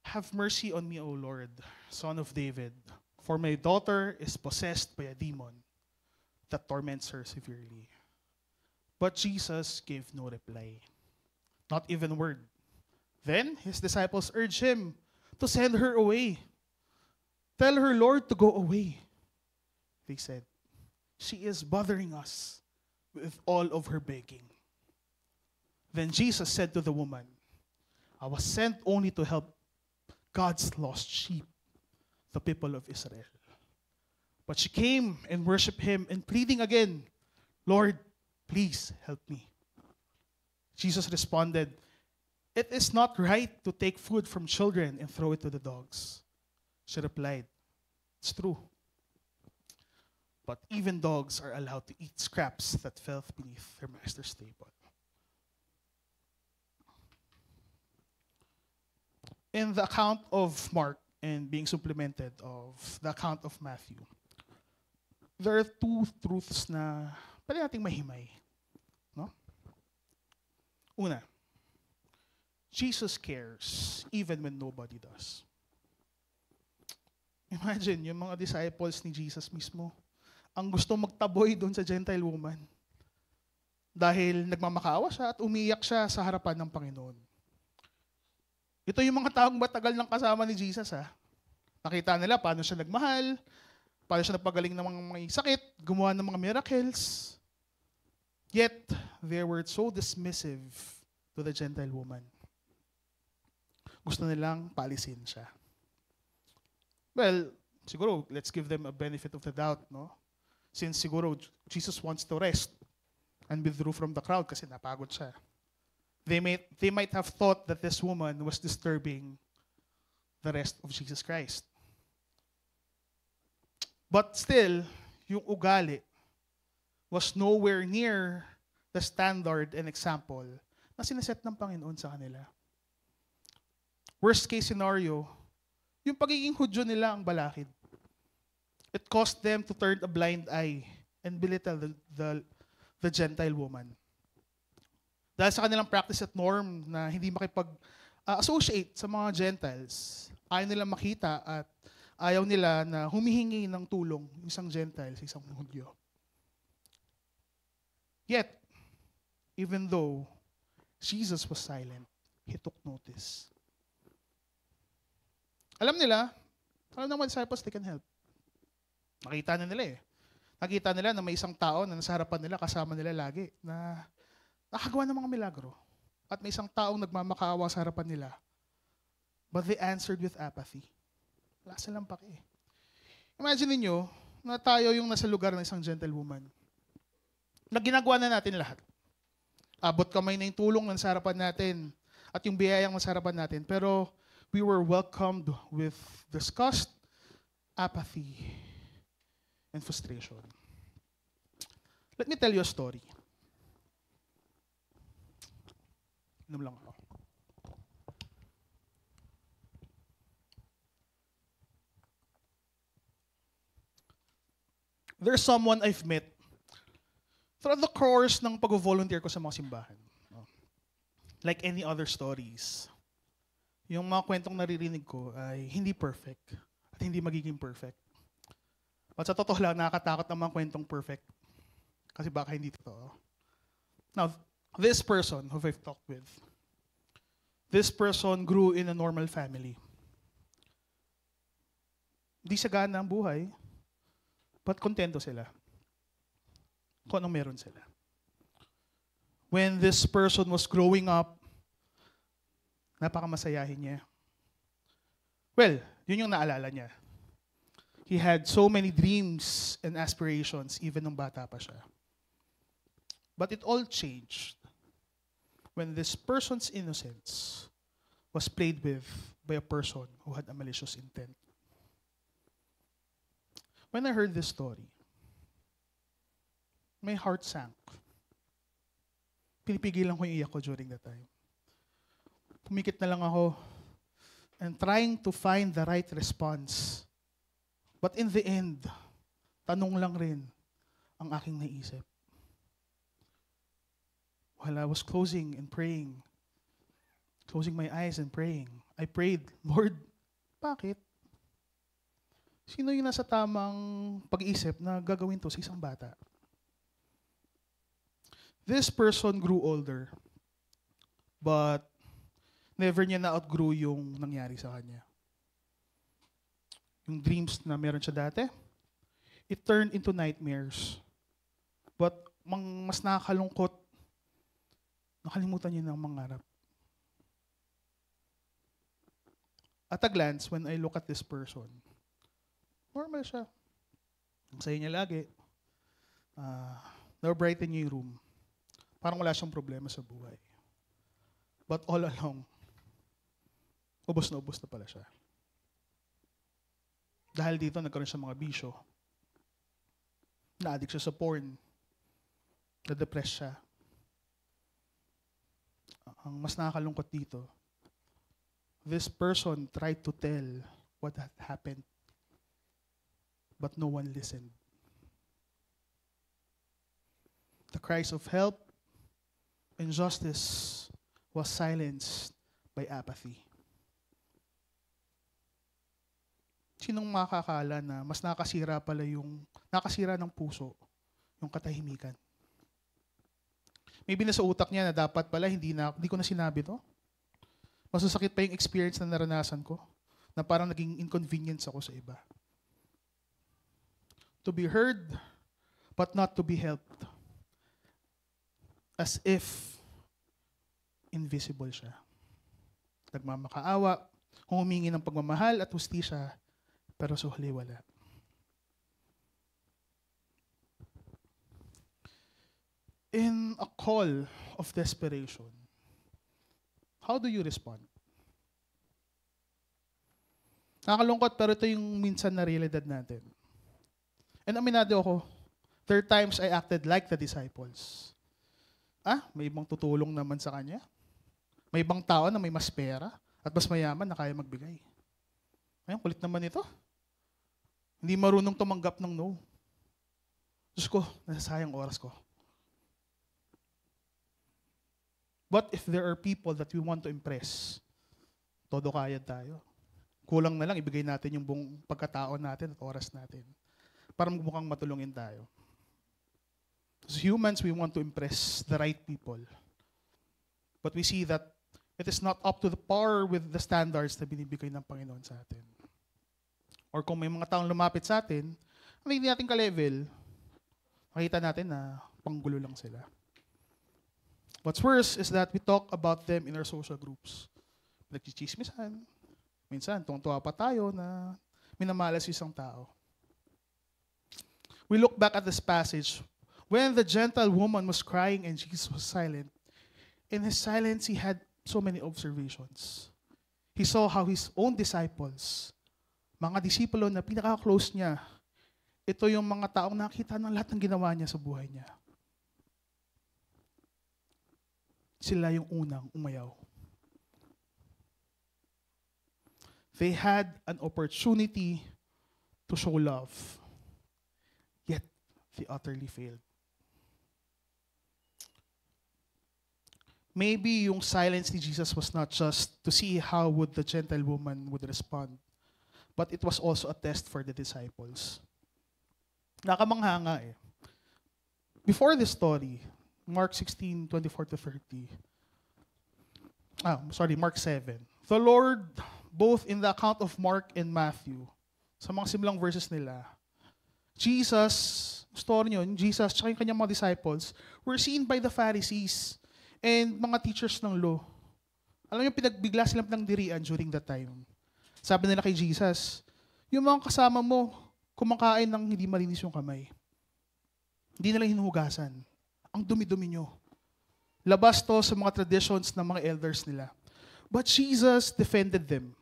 "Have mercy on me, O Lord, Son of David, for my daughter is possessed by a demon that torments her severely." But Jesus gave no reply, not even a word. Then his disciples urged him to send her away. "Tell her, Lord, to go away," they said. "She is bothering us with all of her begging." Then Jesus said to the woman, "I was sent only to help God's lost sheep, the people of Israel." But she came and worshipped him and pleading again, "Lord, please help me." Jesus responded, "It is not right to take food from children and throw it to the dogs." She replied, "It's true. But even dogs are allowed to eat scraps that fell beneath their master's table." In the account of Mark and being supplemented of the account of Matthew, there are two truths na pwede nating mahimay. No? Una, Jesus cares even when nobody does. Imagine, yung mga disciples ni Jesus mismo, ang gusto magtaboy doon sa Gentile woman. Dahil nagmamakaawa siya at umiyak siya sa harapan ng Panginoon. Ito yung mga taong matagal nang kasama ni Jesus. Nakita nila paano siya nagmahal, paano siya nagpagaling ng mga may sakit, gumawa ng mga miracles. Yet, they were so dismissive to the Gentile woman. Gusto nilang paalisin siya. Well, siguro, let's give them a benefit of the doubt, no? Since siguro Jesus wants to rest and withdrew from the crowd kasi napagod siya. They might have thought that this woman was disturbing the rest of Jesus Christ. But still, yung ugali was nowhere near the standard and example na sinaset ng Panginoon sa kanila. Worst case scenario, yung pagiging Hudyo nila ang balakid. It caused them to turn a blind eye and belittle the Gentile woman. Dahil sa kanilang practice at norm na hindi makipag-associate sa mga Gentiles, ayaw nila makita at ayaw nila na humihingi ng tulong isang Gentile sa isang Hudyo. Yet, even though Jesus was silent, he took notice. Alam ng mga disciples, they can help. Nakita na nila Nakita nila na may isang tao na nasa harapan nila, kasama nila lagi, na nakagawa ng mga milagro. At may isang taong nagmamakaawa sa harapan nila. But they answered with apathy. Wala silang paki. Imagine niyo na tayo yung nasa lugar ng isang Gentile woman. Na ginagawa na natin lahat. Abot kamay na yung tulong na nasa harapan natin at yung biyayang nasa harapan natin. Pero we were welcomed with disgust, apathy, and frustration. Let me tell you a story. Inom lang ako. There's someone I've met throughout the course ng pag-volunteer ko sa mga simbahan. Like any other stories, yung mga kwentong naririnig ko ay hindi perfect at hindi magiging perfect. At sa totoo lang, nakakatakot ang mga kwentong perfect. Kasi baka hindi totoo. Now, this person who I've talked with, this person grew in a normal family. Hindi sagana ang buhay, but kontento sila. Kung anong meron sila. When this person was growing up, napakamasayahin niya. Well, yun yung naalala niya. He had so many dreams and aspirations even nung bata pa siya. But it all changed when this person's innocence was played with by a person who had a malicious intent. When I heard this story, my heart sank. Pinipigilan ko yung iyak ko during that time. Pumikit na lang ako and trying to find the right response. But in the end, tanong lang rin ang aking naisip. While I was closing and praying, closing my eyes and praying, I prayed, Lord, bakit? Sino yung nasa tamang pag-iisip na gagawin to sa isang bata? This person grew older, but never niya na-outgrow yung nangyari sa kanya. Yung dreams na meron siya dati, it turned into nightmares. But mas nakakalungkot, nakalimutan niya ng mangarap. At a glance, when I look at this person, normal siya. Ang saya niya lagi. Na-brighten niya yung room. Parang wala siyang problema sa buhay. But all along, ubos na pala siya. Dahil dito, nagkaroon siya mga bisyo. Na-addict siya sa porn. Na-depress siya. Ang mas nakakalungkot dito, this person tried to tell what had happened, but no one listened. The cries of help and justice was silenced by apathy. Sinong makakala na mas nakasira ng puso, yung katahimikan? Maybe nasa utak niya na dapat pala hindi ko na sinabi to. Masasakit pa yung experience na naranasan ko, na parang naging inconvenience ako sa iba. To be heard, but not to be helped. As if invisible siya. Nagmamakaawa, humingi ng pagmamahal at hustisya, pero suhli wala. In a call of desperation, how do you respond? Nakakalungkot, pero ito yung minsan na realidad natin. And aminado ako, there are times I acted like the disciples. May ibang tutulong naman sa kanya. May ibang tao na may mas pera at mas mayaman na kaya magbigay. Ayun, kulit naman ito. Hindi marunong tumanggap ng no. Diyos ko, nasasayang oras ko. But if there are people that we want to impress, todo kaya tayo. Kulang na lang, ibigay natin yung buong pagkatao natin at oras natin para mukhang matulungin tayo. As humans, we want to impress the right people. But we see that it is not up to the par with the standards na binibigay ng Panginoon sa atin. Or kung may mga taong lumapit sa atin, hindi natin ka-level, makita natin na panggulo lang sila. What's worse is that we talk about them in our social groups. Nagchichismisan. Minsan, tuwang-tuwa pa tayo na minamalas yung isang tao. We look back at this passage. When the gentle woman was crying and Jesus was silent, in his silence, he had so many observations. He saw how his own disciples, mga disipulo na pinaka-close niya, ito yung mga taong nakita ng lahat ng ginawa niya sa buhay niya. Sila yung unang umayaw. They had an opportunity to show love, yet they utterly failed. Maybe yung silence ni Jesus was not just to see how would the gentle woman would respond, but it was also a test for the disciples. Nakamangha nga eh. Before this story, Mark 16:24-30. Mark 7. The Lord, both in the account of Mark and Matthew, sa mga similang verses nila, Jesus, story yun, Jesus at yung kanyang mga disciples were seen by the Pharisees and mga teachers ng law. Alam niyo, pinagbigla silang ng dirian during that time. Sabi nila kay Jesus, yung mga kasama mo, kumakain ng hindi malinis yung kamay. Hindi nila hinuhugasan. Ang dumi-dumi nyo. Labas to sa mga traditions ng mga elders nila. But Jesus defended them.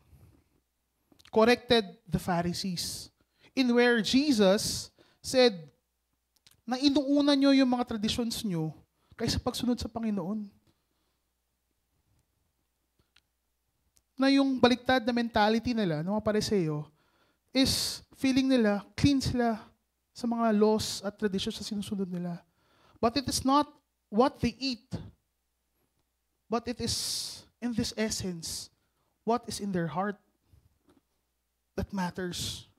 Corrected the Pharisees. in where Jesus said na inuuna nyo yung mga traditions nyo kaysa pagsunod sa Panginoon. Na yung baliktad na mentality nila, ng mga Pariseo, is feeling nila, clean sila sa mga laws at traditions na sinusunod nila. But it is not what they eat, but it is in this essence, what is in their heart that matters.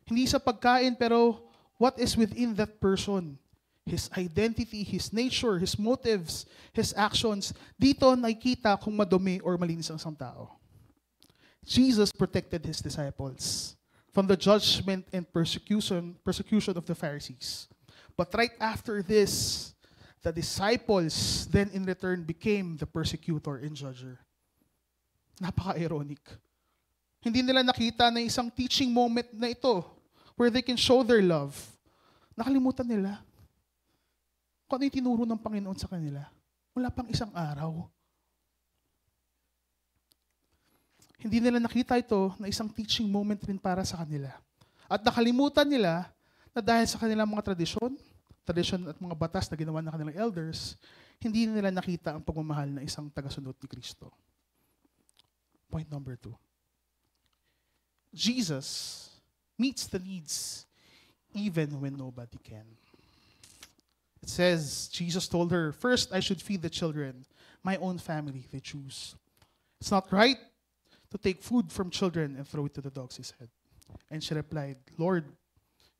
Hindi sa pagkain, pero what is within that person. His identity, his nature, his motives, his actions. Dito nakikita kung madumi or malinis ang isang tao. Jesus protected his disciples from the judgment and persecution of the Pharisees. But right after this, the disciples then in return became the persecutor and judger. Napaka-ironic. Hindi nila nakita na isang teaching moment na ito where they can show their love. Nakalimutan nila kung ano yung tinuro ng Panginoon sa kanila. Wala pang isang araw. Hindi nila nakita ito na isang teaching moment rin para sa kanila. At nakalimutan nila na dahil sa kanilang mga tradisyon at mga batas na ginawa ng kanilang elders, hindi nila nakita ang pagmamahal na isang tagasunod ni Kristo. Point number 2. Jesus meets the needs even when nobody can. It says, Jesus told her, first I should feed the children, my own family, they choose. It's not right to take food from children and throw it to the dogs, he said. And she replied, Lord,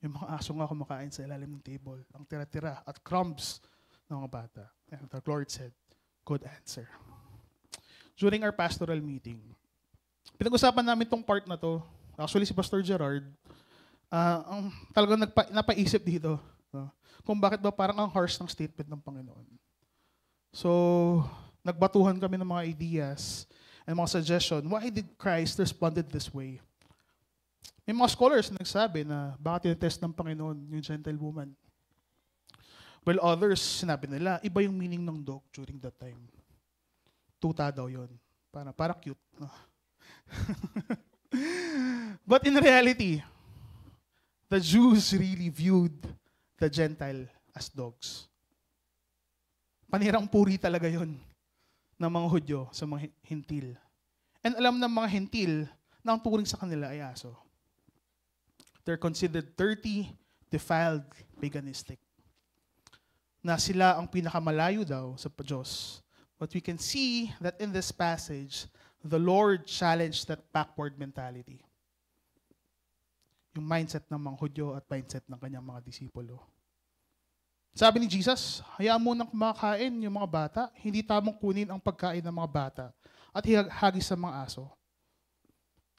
yung mga aso nga kumakain sa ilalim ng table, ang tira-tira at crumbs ng mga bata. And the Lord said, good answer. During our pastoral meeting, pinag-usapan namin tong part na to. Actually, si Pastor Gerard, talagang napaisip dito. No? Kung bakit ba parang ang harsh ng statement ng Panginoon. So, nagbatuhan kami ng mga ideas and mga suggestion. Why did Christ responded this way? May mga scholars na nagsabi na baka tinetest ng Panginoon yung Gentile woman. Well, others, sinabi nila, iba yung meaning ng dog during that time. Tuta daw yun. Para cute. No? But in reality, the Jews really viewed the Gentile as dogs. Panirang puri talaga yun ng mga Hudyo sa mga Hintil. And alam ng mga Hintil na ang turing sa kanila ay aso. They're considered dirty, defiled, paganistic. Na sila ang pinakamalayo daw sa Diyos. But we can see that in this passage, the Lord challenged that backward mentality. Yung mindset ng mga Hudyo at mindset ng kanyang mga disipulo. Sabi ni Jesus, hayaan mo nang kumakain yung mga bata, hindi tamang kunin ang pagkain ng mga bata at hagis sa mga aso.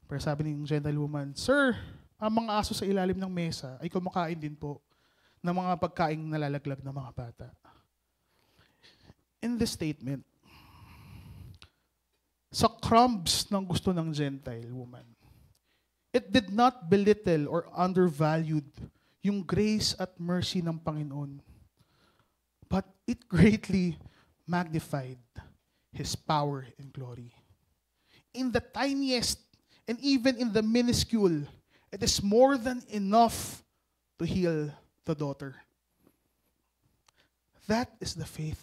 Pero sabi ng Gentile woman, Sir, ang mga aso sa ilalim ng mesa ay kumakain din po ng mga pagkaing nalalaglag ng mga bata. In this statement, sa crumbs ng gusto ng Gentile woman, it did not belittle or undervalued yung grace at mercy ng Panginoon. But it greatly magnified His power and glory. In the tiniest and even in the minuscule, it is more than enough to heal the daughter. That is the faith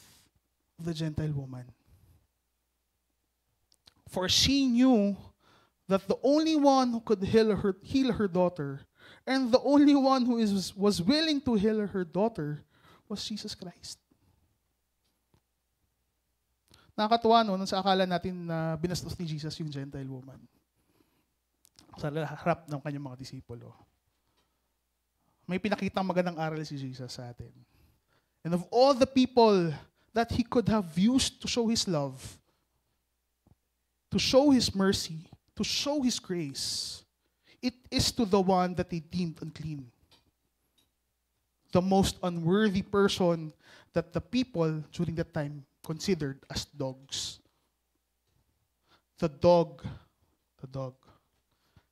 of the Gentile woman. For she knew that the only one who could heal her daughter, and the only one who was willing to heal her daughter, was Jesus Christ. Nakakatuwa no, sa akala natin na binastos ni Jesus yung Gentile woman sa harap ng kanyang mga disipulo. May pinakitang magandang aral si Jesus sa atin. And of all the people that He could have used to show His love, to show His mercy, to show His grace, it is to the one that He deemed unclean. The most unworthy person that the people during that time considered as dogs. The dog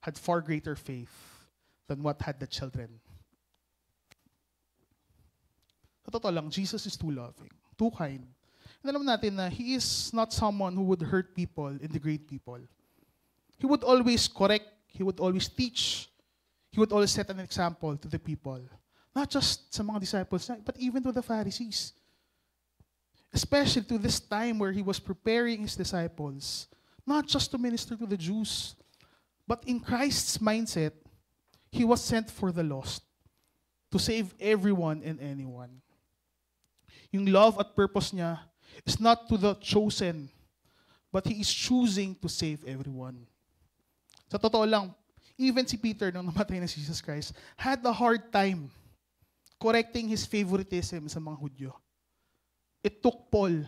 had far greater faith than what had the children. Sa totoo lang, Jesus is too loving, too kind. And alam natin na He is not someone who would hurt people and degrade people. He would always correct, He would always teach, He He would always set an example to the people. Not just sa mga disciples, but even to the Pharisees. Especially to this time where he was preparing his disciples, not just to minister to the Jews, but in Christ's mindset, he was sent for the lost, to save everyone and anyone. Yung love at purpose niya is not to the chosen, but he is choosing to save everyone. Sa totoo lang, even si Peter, nung namatay na si Jesus Christ, had a hard time correcting his favoritism sa mga Hudyo. It took Paul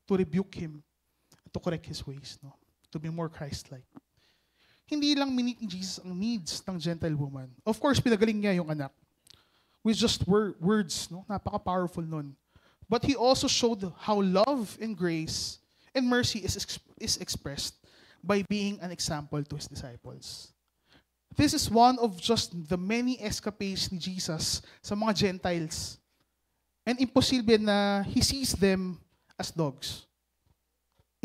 to rebuke him, to correct his ways, no? To be more Christ-like. Hindi lang minit ni Jesus ang needs ng Gentile woman. Of course, pinagaling niya yung anak. With just words, no? Napaka-powerful nun. But he also showed how love and grace and mercy is expressed by being an example to his disciples. This is one of just the many escapades ni Jesus sa mga Gentiles. And imposible na he sees them as dogs.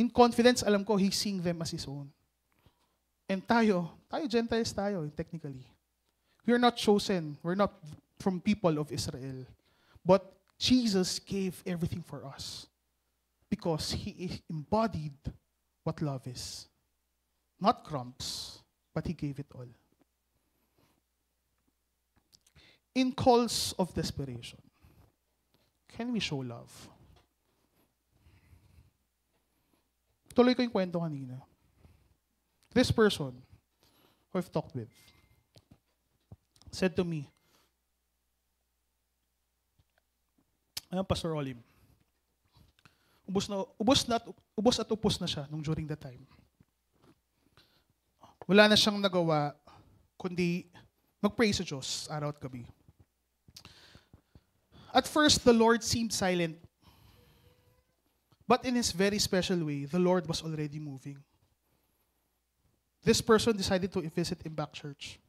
In confidence, alam ko, he's seeing them as his own. And tayo Gentiles tayo, technically. We are not chosen. We're not from people of Israel. But Jesus gave everything for us because he embodied what love is. Not crumbs, but he gave it all. In calls of desperation, can we show love? Tuloy ko yung kwento kanina. This person who I've talked with said to me, ayun, Pastor Olim, ubos at upos na siya nung during that time. Wala na siyang nagawa kundi mag-pray sa Diyos araw at gabi. At first, the Lord seemed silent. But in His very special way, the Lord was already moving. This person decided to visit Impact Church.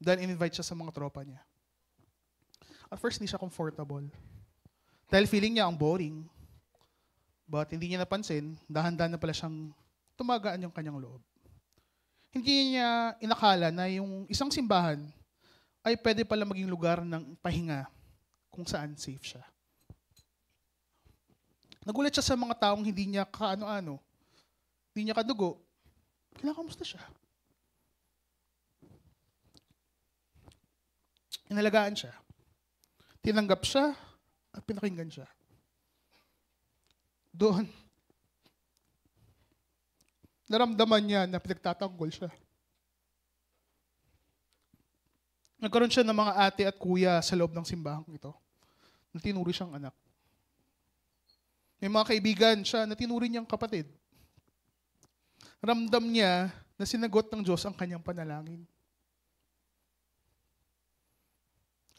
Then in-invite siya sa mga tropa niya. At first, hindi siya comfortable. Dahil feeling niya ang boring. But hindi niya napansin, dahan-dahan na pala siyang tumagaan yung kanyang loob. Hindi niya inakala na yung isang simbahan ay pwede pala maging lugar ng pahinga kung saan safe siya. Nagulat siya sa mga taong hindi niya kaano-ano, hindi niya kadugo. Kinakamusta siya? Inalagaan siya. Tinanggap siya at pinakinggan siya. Doon, naramdaman niya na pinagtatanggol siya. Nagkaroon siya ng mga ate at kuya sa loob ng simbahang ito na tinuri siyang anak. May mga kaibigan siya na tinuri niyang kapatid. Ramdam niya na sinagot ng Diyos ang kanyang panalangin.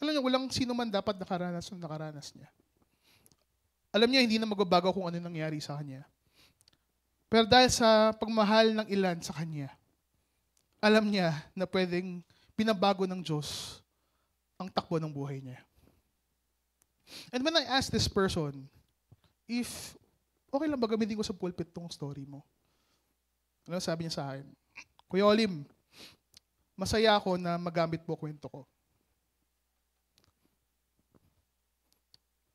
Alam niya, walang sino man dapat nakaranas niya. Alam niya, hindi na magbabago kung ano nangyari sa kanya. Pero dahil sa pagmahal ng ilan sa kanya, alam niya na pwedeng pinabago ng Diyos ang takbo ng buhay niya. And when I asked this person, if okay lang ba gamitin ko sa pulpit tong story mo? Ano sabi niya sa akin? Kuya Olim, masaya ako na magamit mo kwento ko.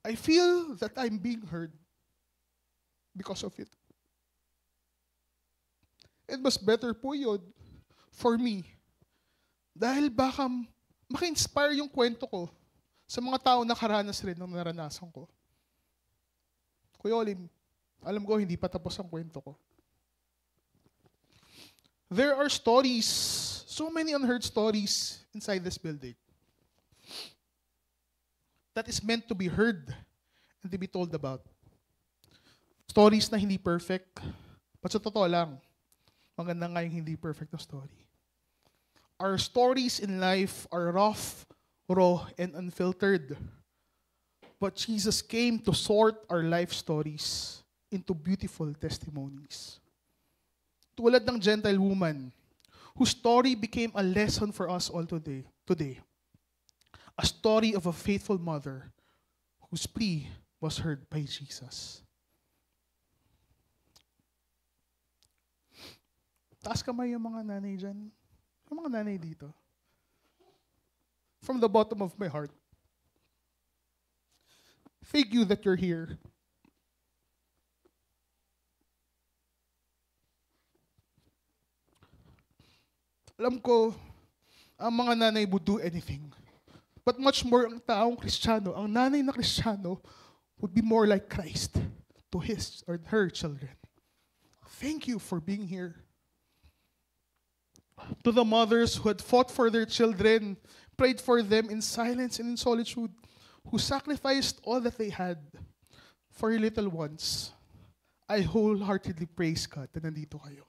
I feel that I'm being heard because of it. It was better po yun for me. Dahil baka maka-inspire yung kwento ko sa mga tao na nakaranas rin ng naranasan ko. Kuya Olim, alam ko hindi pa tapos ang kwento ko. There are stories, so many unheard stories inside this building that is meant to be heard and to be told about. Stories na hindi perfect, but sa totoo lang, maganda nga yung hindi perfect na story. Our stories in life are rough, raw, and unfiltered. But Jesus came to sort our life stories into beautiful testimonies. Tulad ng Gentile woman, whose story became a lesson for us all today. A story of a faithful mother whose plea was heard by Jesus. Taas kamay yung mga nanay dyan. Yung mga nanay dito. from the bottom of my heart. Thank you that you're here. Alam ko, ang mga nanay would do anything. But much more ang taong Kristiyano, ang nanay na Kristiyano would be more like Christ to his or her children. Thank you for being here. To the mothers who had fought for their children, prayed for them in silence and in solitude, who sacrificed all that they had for your little ones, I wholeheartedly praise God na nandito kayo.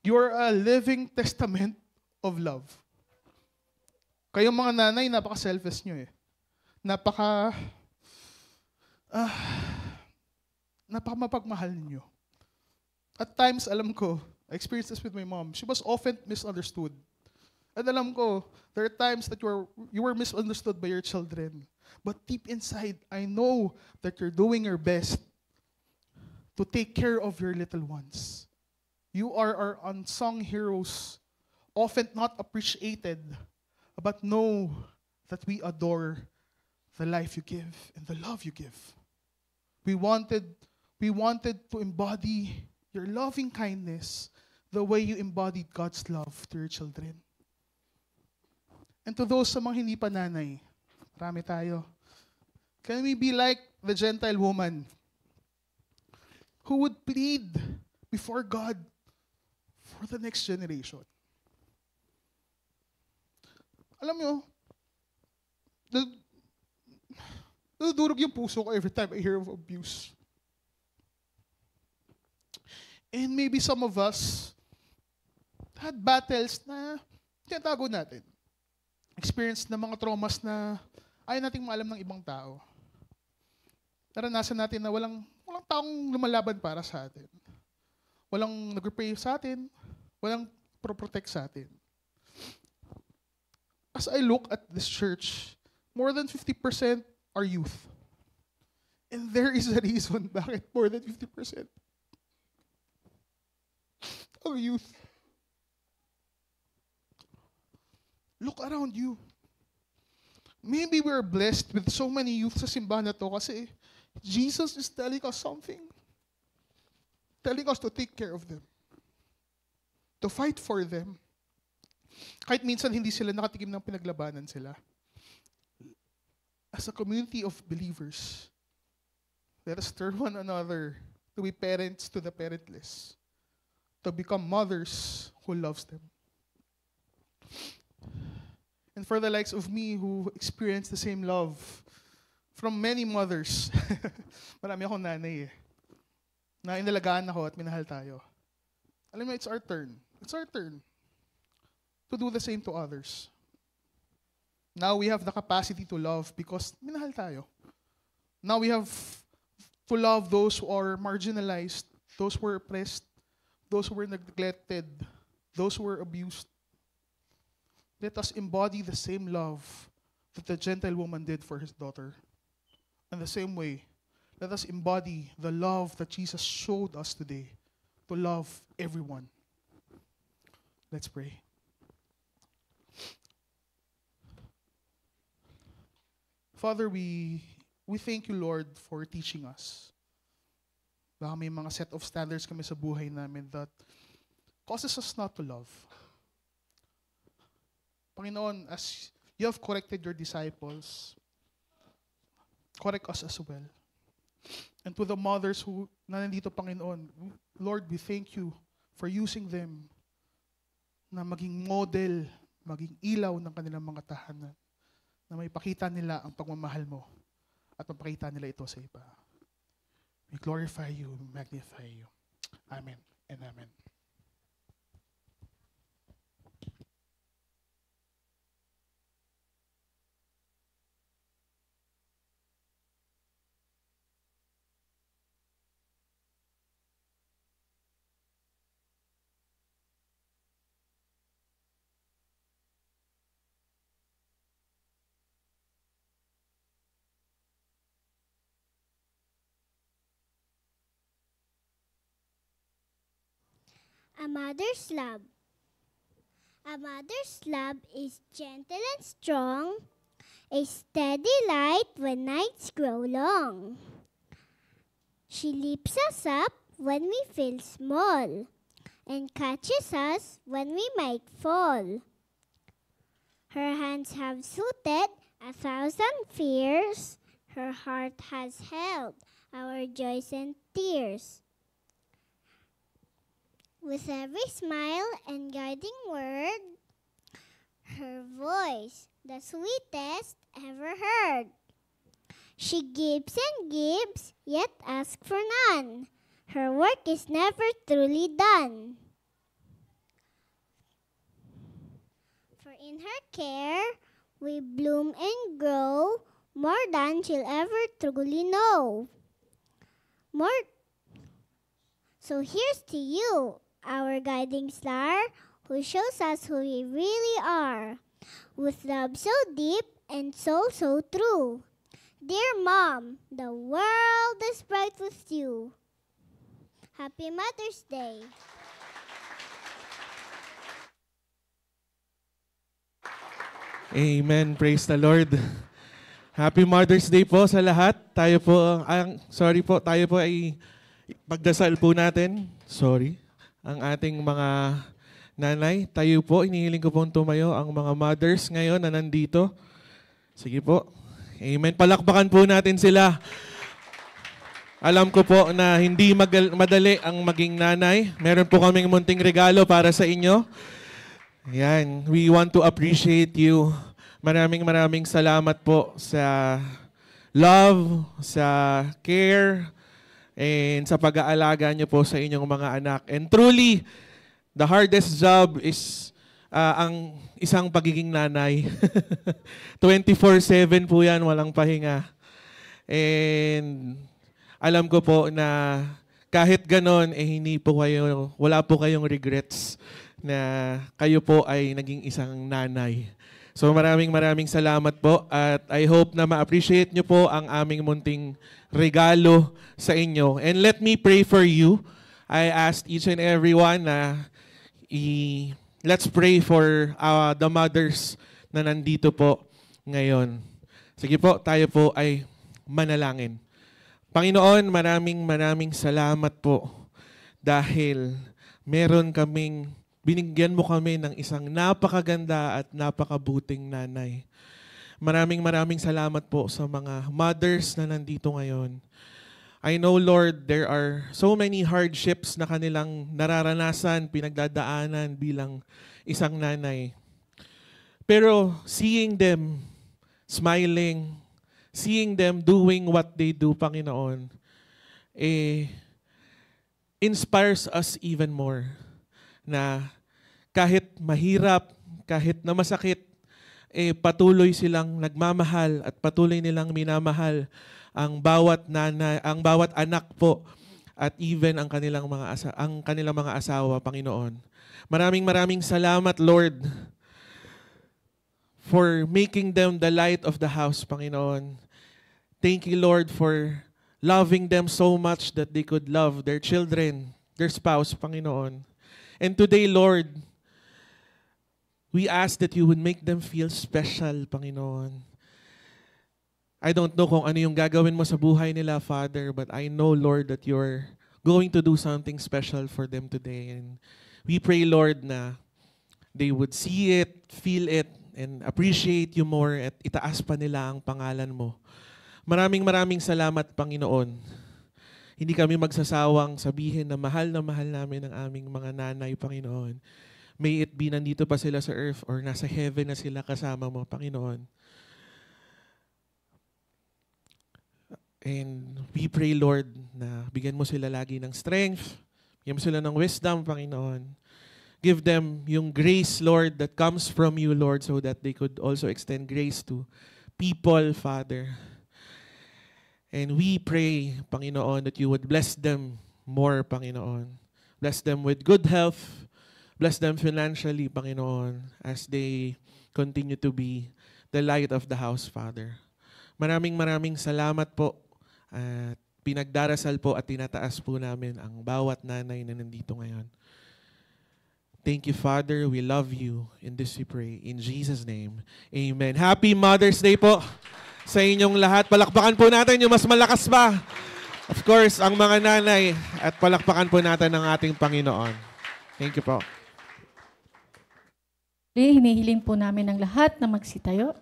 You are a living testament of love. Kayong mga nanay, napaka-selfless nyo eh. Napaka-mapagmahal ninyo. At times, alam ko, I experienced this with my mom. She was often misunderstood. And alam ko, there are times that you were misunderstood by your children. But deep inside, I know that you're doing your best to take care of your little ones. You are our unsung heroes, often not appreciated, but know that we adore the life you give and the love you give. We wanted to embody your loving kindness the way you embodied God's love to your children. And to those sa mga hindi pa nanay, marami tayo. Can we be like the Gentile woman who would plead before God for the next generation? Alam nyo, nadudurog yung puso ko every time I hear of abuse. And maybe some of us had battles na tinatago natin. Experience na mga traumas na ayaw nating maalam ng ibang tao. Naranasan natin na walang taong lumalaban para sa atin. Walang nag-pray sa atin. Walang pro-protect sa atin. As I look at this church, more than 50% are youth. And there is a reason bakit more than 50% are youth. Look around you. Maybe we're blessed with so many youth sa simbahan na to kasi Jesus is telling us something. Telling us to take care of them. To fight for them. Kahit minsan hindi sila nakatikim ng pinaglabanan sila. As a community of believers, let us turn one another to be parents to the parentless. To become mothers who loves them. And for the likes of me who experienced the same love from many mothers, marami akong nanay eh, na inalagaan ako at minahal tayo. Alam mo, it's our turn. It's our turn to do the same to others. Now we have the capacity to love because minahal tayo. Now we have to love those who are marginalized, those who are oppressed, those who were neglected, those who were abused. Let us embody the same love that the Gentile woman did for his daughter. In the same way, let us embody the love that Jesus showed us today to love everyone. Let's pray. Father, we thank you, Lord, for teaching us. Baka may mga set of standards kami sa buhay namin that causes us not to love. Panginoon, as you have corrected your disciples, correct us as well. And to the mothers who nandito, Panginoon, Lord, we thank you for using them na maging model, maging ilaw ng kanilang mga tahanan, na may pakita nila ang pagmamahal mo at mapakita nila ito sa iba. We glorify you, we magnify you. Amen and amen. A mother's love. A mother's love is gentle and strong, a steady light when nights grow long. She lifts us up when we feel small and catches us when we might fall. Her hands have soothed 1,000 fears. Her heart has held our joys and tears. With every smile and guiding word, her voice, the sweetest ever heard. She gives and gives, yet asks for none. Her work is never truly done. For in her care, we bloom and grow more than she'll ever truly know. So here's to you, our guiding star, who shows us who we really are, with love so deep and so true. Dear Mom, the world is bright with you. Happy Mother's Day. Amen. Praise the Lord. Happy Mother's Day po sa lahat. Tayo po, tayo po ay pagdasal po natin. Ang ating mga nanay. Tayo po, inihiling ko pong tumayo ang mga mothers ngayon na nandito. Sige po. Amen. Palakpakan po natin sila. Alam ko po na hindi madali ang maging nanay. Meron po kaming munting regalo para sa inyo. Yan. We want to appreciate you. Maraming salamat po sa love, sa care, and sa pag-aalaga niyo po sa inyong mga anak. And truly, the hardest job is ang isang pagiging nanay. 24/7 po yan, walang pahinga. And alam ko po na kahit ganon, wala po kayong regrets na kayo po ay naging isang nanay. So maraming salamat po at I hope na ma-appreciate nyo po ang aming munting regalo sa inyo. And let me pray for you. I asked each and everyone na let's pray for the mothers na nandito po ngayon. Sige po, tayo po ay manalangin. Panginoon, maraming salamat po dahil binigyan mo kami ng isang napakaganda at napakabuting nanay. Maraming salamat po sa mga mothers na nandito ngayon. I know, Lord, there are so many hardships na kanilang nararanasan, pinagdadaanan bilang isang nanay. Pero seeing them smiling, seeing them doing what they do, Panginoon, inspires us even more na kahit mahirap, kahit na masakit, patuloy silang nagmamahal at patuloy nilang minamahal ang bawat anak po at even ang kanilang mga asawa, Panginoon. Maraming salamat, Lord, for making them the light of the house, Panginoon. Thank you, Lord, for loving them so much that they could love their children, their spouse, Panginoon. And today, Lord, we ask that you would make them feel special, Panginoon. I don't know kung ano yung gagawin mo sa buhay nila, Father, but I know, Lord, that you're going to do something special for them today. And we pray, Lord, na they would see it, feel it, and appreciate you more at itaas pa nila ang pangalan mo. Maraming salamat, Panginoon. Hindi kami magsasawang sabihin na mahal namin ang aming mga nanay, Panginoon. May it be nandito pa sila sa earth or nasa heaven na sila kasama mo, Panginoon. And we pray, Lord, na bigyan mo sila lagi ng strength, bigyan mo sila ng wisdom, Panginoon. Give them yung grace, Lord, that comes from you, Lord, so that they could also extend grace to people, Father. And we pray, Panginoon, that you would bless them more, Panginoon. Bless them with good health. Bless them financially, Panginoon, as they continue to be the light of the house, Father. Maraming salamat po. At pinagdarasal po at tinataas po namin ang bawat nanay na nandito ngayon. Thank you, Father. We love you. In this we pray. In Jesus' name, amen. Happy Mother's Day po sa inyong lahat. Palakpakan po natin yung mas malakas pa. Of course, ang mga nanay, at palakpakan po natin ang ating Panginoon. Thank you po. Hinihiling po namin ang lahat na magsitayo.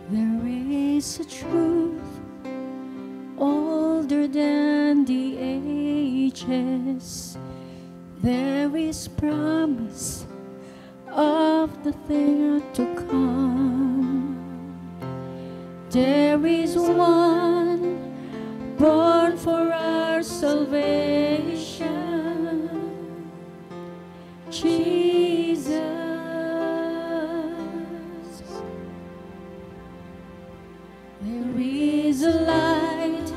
There is a truth older than the ages. There is promise of the thing to come. There is one born for our salvation, Jesus. There is a light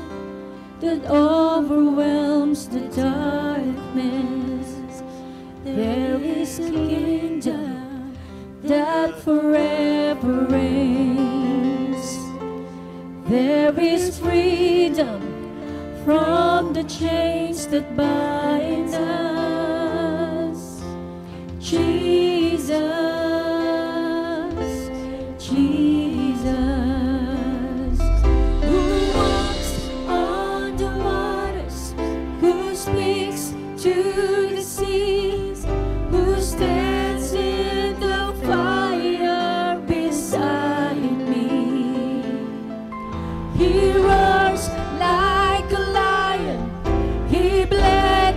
that overwhelms the darkness. There is a kingdom that forever reigns. There is freedom from the chains that bind us. Jesus, Jesus, who walks on the waters, who speaks to the seas, who stands in the fire beside me. He roars like a lion, he bled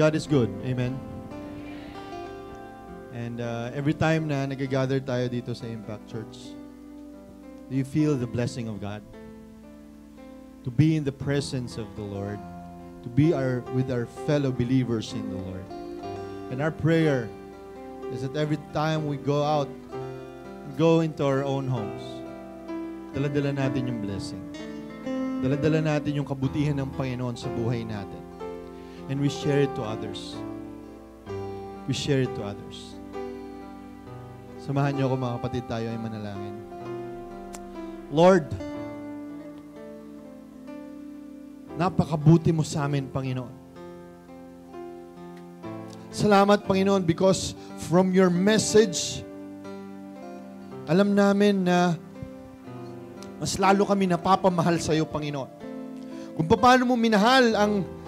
God is good. Amen. And every time na nag-gather tayo dito sa Impact Church, do you feel the blessing of God? To be in the presence of the Lord, to be with our fellow believers in the Lord. And our prayer is that every time we go out, go into our own homes, dala-dala natin yung blessing. Dala-dala natin yung kabutihan ng Panginoon sa buhay natin. And we share it to others. We share it to others. Samahan niyo ako mga kapatid, tayo ay manalangin. Lord, napakabuti mo sa amin, Panginoon. Salamat, Panginoon, because from your message, alam namin na mas lalo kami napapamahal sa iyo, Panginoon. Kung paano mo minahal ang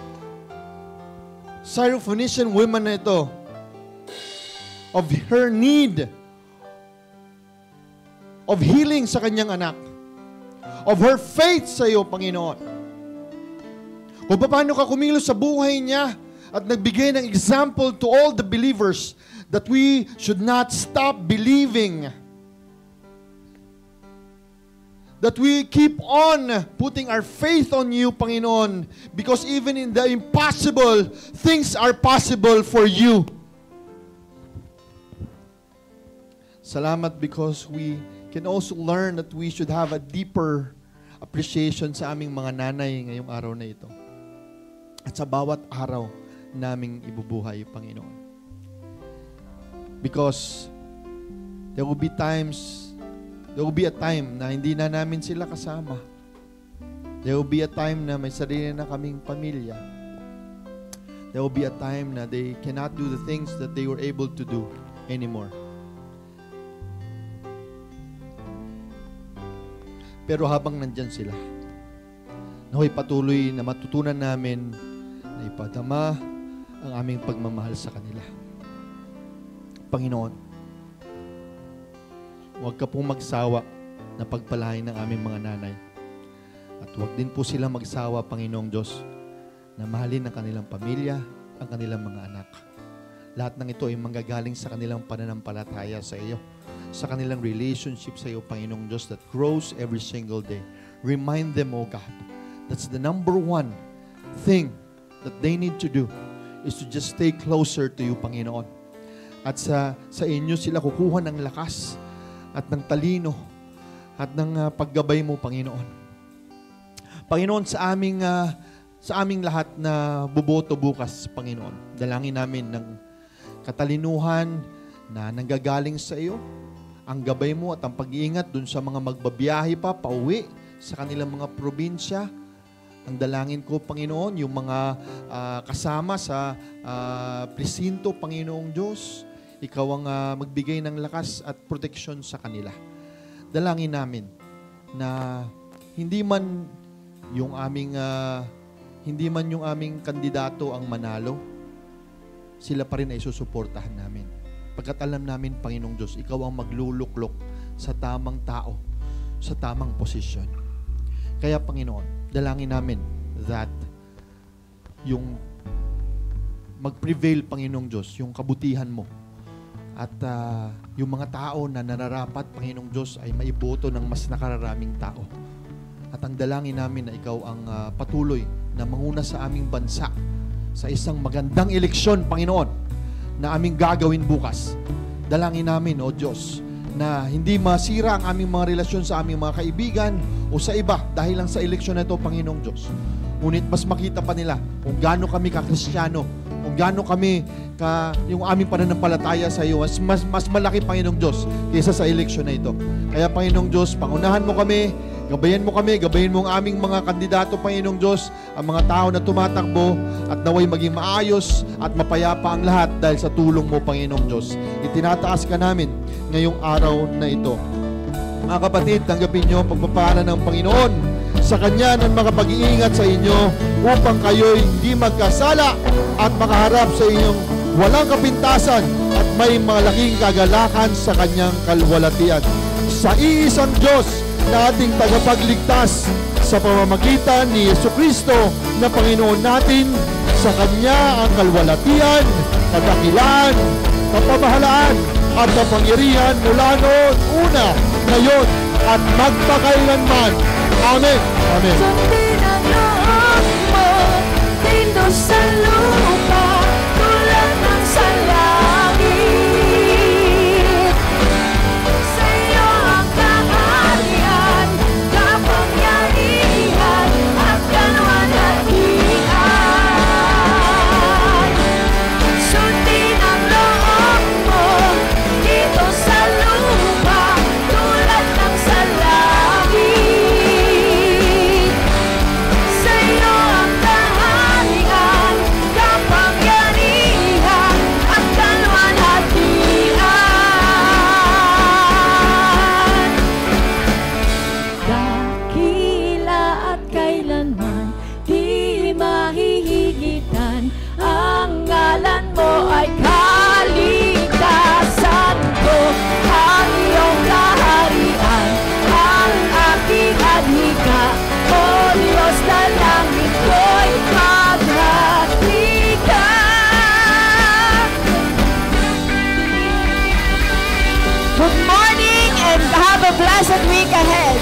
Syrophoenician woman na ito of her need of healing sa kanyang anak, of her faith sa iyo, Panginoon. Kung paano ka kumilos sa buhay niya at nagbigay ng example to all the believers that we should not stop believing, that we keep on putting our faith on you, Panginoon, because even in the impossible, things are possible for you. Salamat because we can also learn that we should have a deeper appreciation sa aming mga nanay ngayong araw na ito. At sa bawat araw naming ibubuhay, Panginoon. Because there will be a time na hindi na namin sila kasama. There will be a time na may sarili na kaming pamilya. There will be a time na they cannot do the things that they were able to do anymore. Pero habang nandyan sila, nawa'y patuloy na matutunan namin na ipadama ang aming pagmamahal sa kanila. Panginoon, huwag ka pong magsawa na pagpalain ng aming mga nanay. At huwag din po sila magsawa, Panginoong Diyos, na mahalin ang kanilang pamilya, ang kanilang mga anak. Lahat ng ito ay manggagaling sa kanilang pananampalataya sa iyo, sa kanilang relationship sa iyo, Panginoong Diyos, that grows every single day. Remind them, O God, that's the number one thing that they need to do is to just stay closer to you, Panginoon. At sa inyo sila kukuha ng lakas at ng talino at ng paggabay mo, Panginoon. Panginoon, sa aming lahat na buboto bukas, Panginoon, dalangin namin ng katalinuhan na nanggagaling sa iyo, ang gabay mo at ang pag-iingat dun sa mga magbabiyahe pa, pauwi sa kanilang mga probinsya. Ang dalangin ko, Panginoon, yung mga kasama sa presinto, Panginoong Diyos, ikaw ang magbigay ng lakas at proteksyon sa kanila. Dalangin namin na hindi man yung aming kandidato ang manalo, sila pa rin ay susuportahan namin. Pagkat alam namin, Panginoong Diyos, ikaw ang magluluklok sa tamang tao, sa tamang posisyon. Kaya, Panginoon, dalangin namin that yung mag-prevail, Panginoong Diyos, yung kabutihan mo. At yung mga tao na nararapat, Panginoong Diyos, ay maiboto ng mas nakararaming tao. At ang dalangin namin na ikaw ang patuloy na manguna sa aming bansa sa isang magandang eleksyon, Panginoon, na aming gagawin bukas. Dalangin namin, O Diyos, na hindi masira ang aming mga relasyon sa aming mga kaibigan o sa iba dahil lang sa eleksyon na ito, Panginoong Diyos. Ngunit mas makita pa nila kung gaano kami ka-Kristiyano, kung gaano kami yung aming pananampalataya sa iyo, mas malaki, Panginoong Diyos, kaysa sa eleksyon na ito. Kaya, Panginoong Diyos, pangunahan mo kami, gabayan mo ang aming mga kandidato, Panginoong Diyos, ang mga tao na tumatakbo, at naway maging maayos at mapayapa ang lahat dahil sa tulong mo, Panginoong Diyos. Itinataas ka namin ngayong araw na ito. Mga kapatid, tanggapin niyo ang pagpapala ng Panginoon sa Kanya ng makapag-iingat sa inyo upang kayo'y hindi magkasala at makaharap sa inyong walang kapintasan at may malaking kagalakan sa Kanyang kalwalatian. Sa iisang Diyos na ating tagapagligtas sa pamamagitan ni Jesucristo na Panginoon natin, Sa Kanya ang kalwalatian, kadakilan, kapamahalaan, at kapangyarihan mula noon, una, ngayon, at magpakailanman. Amen. Amen. Sundin ang loob mo dito sa lupa tulad ng sa langit. Sa iyo ang kaharian, kapangyarihan at kalwalhatian. Sundin ang loob mo dito sa lupa tulad ng sa langit. Sa iyo ang kaharian, kapangyarihan at kalwalhatian. Dakila at kailanman di mahihigitan, ang ngalan mo ay kaligtasan ko. Ang iyong kaharian, ang aking adhika, o Diyos na langit ko'y maghati ka. Good morning and have a blessed week ahead.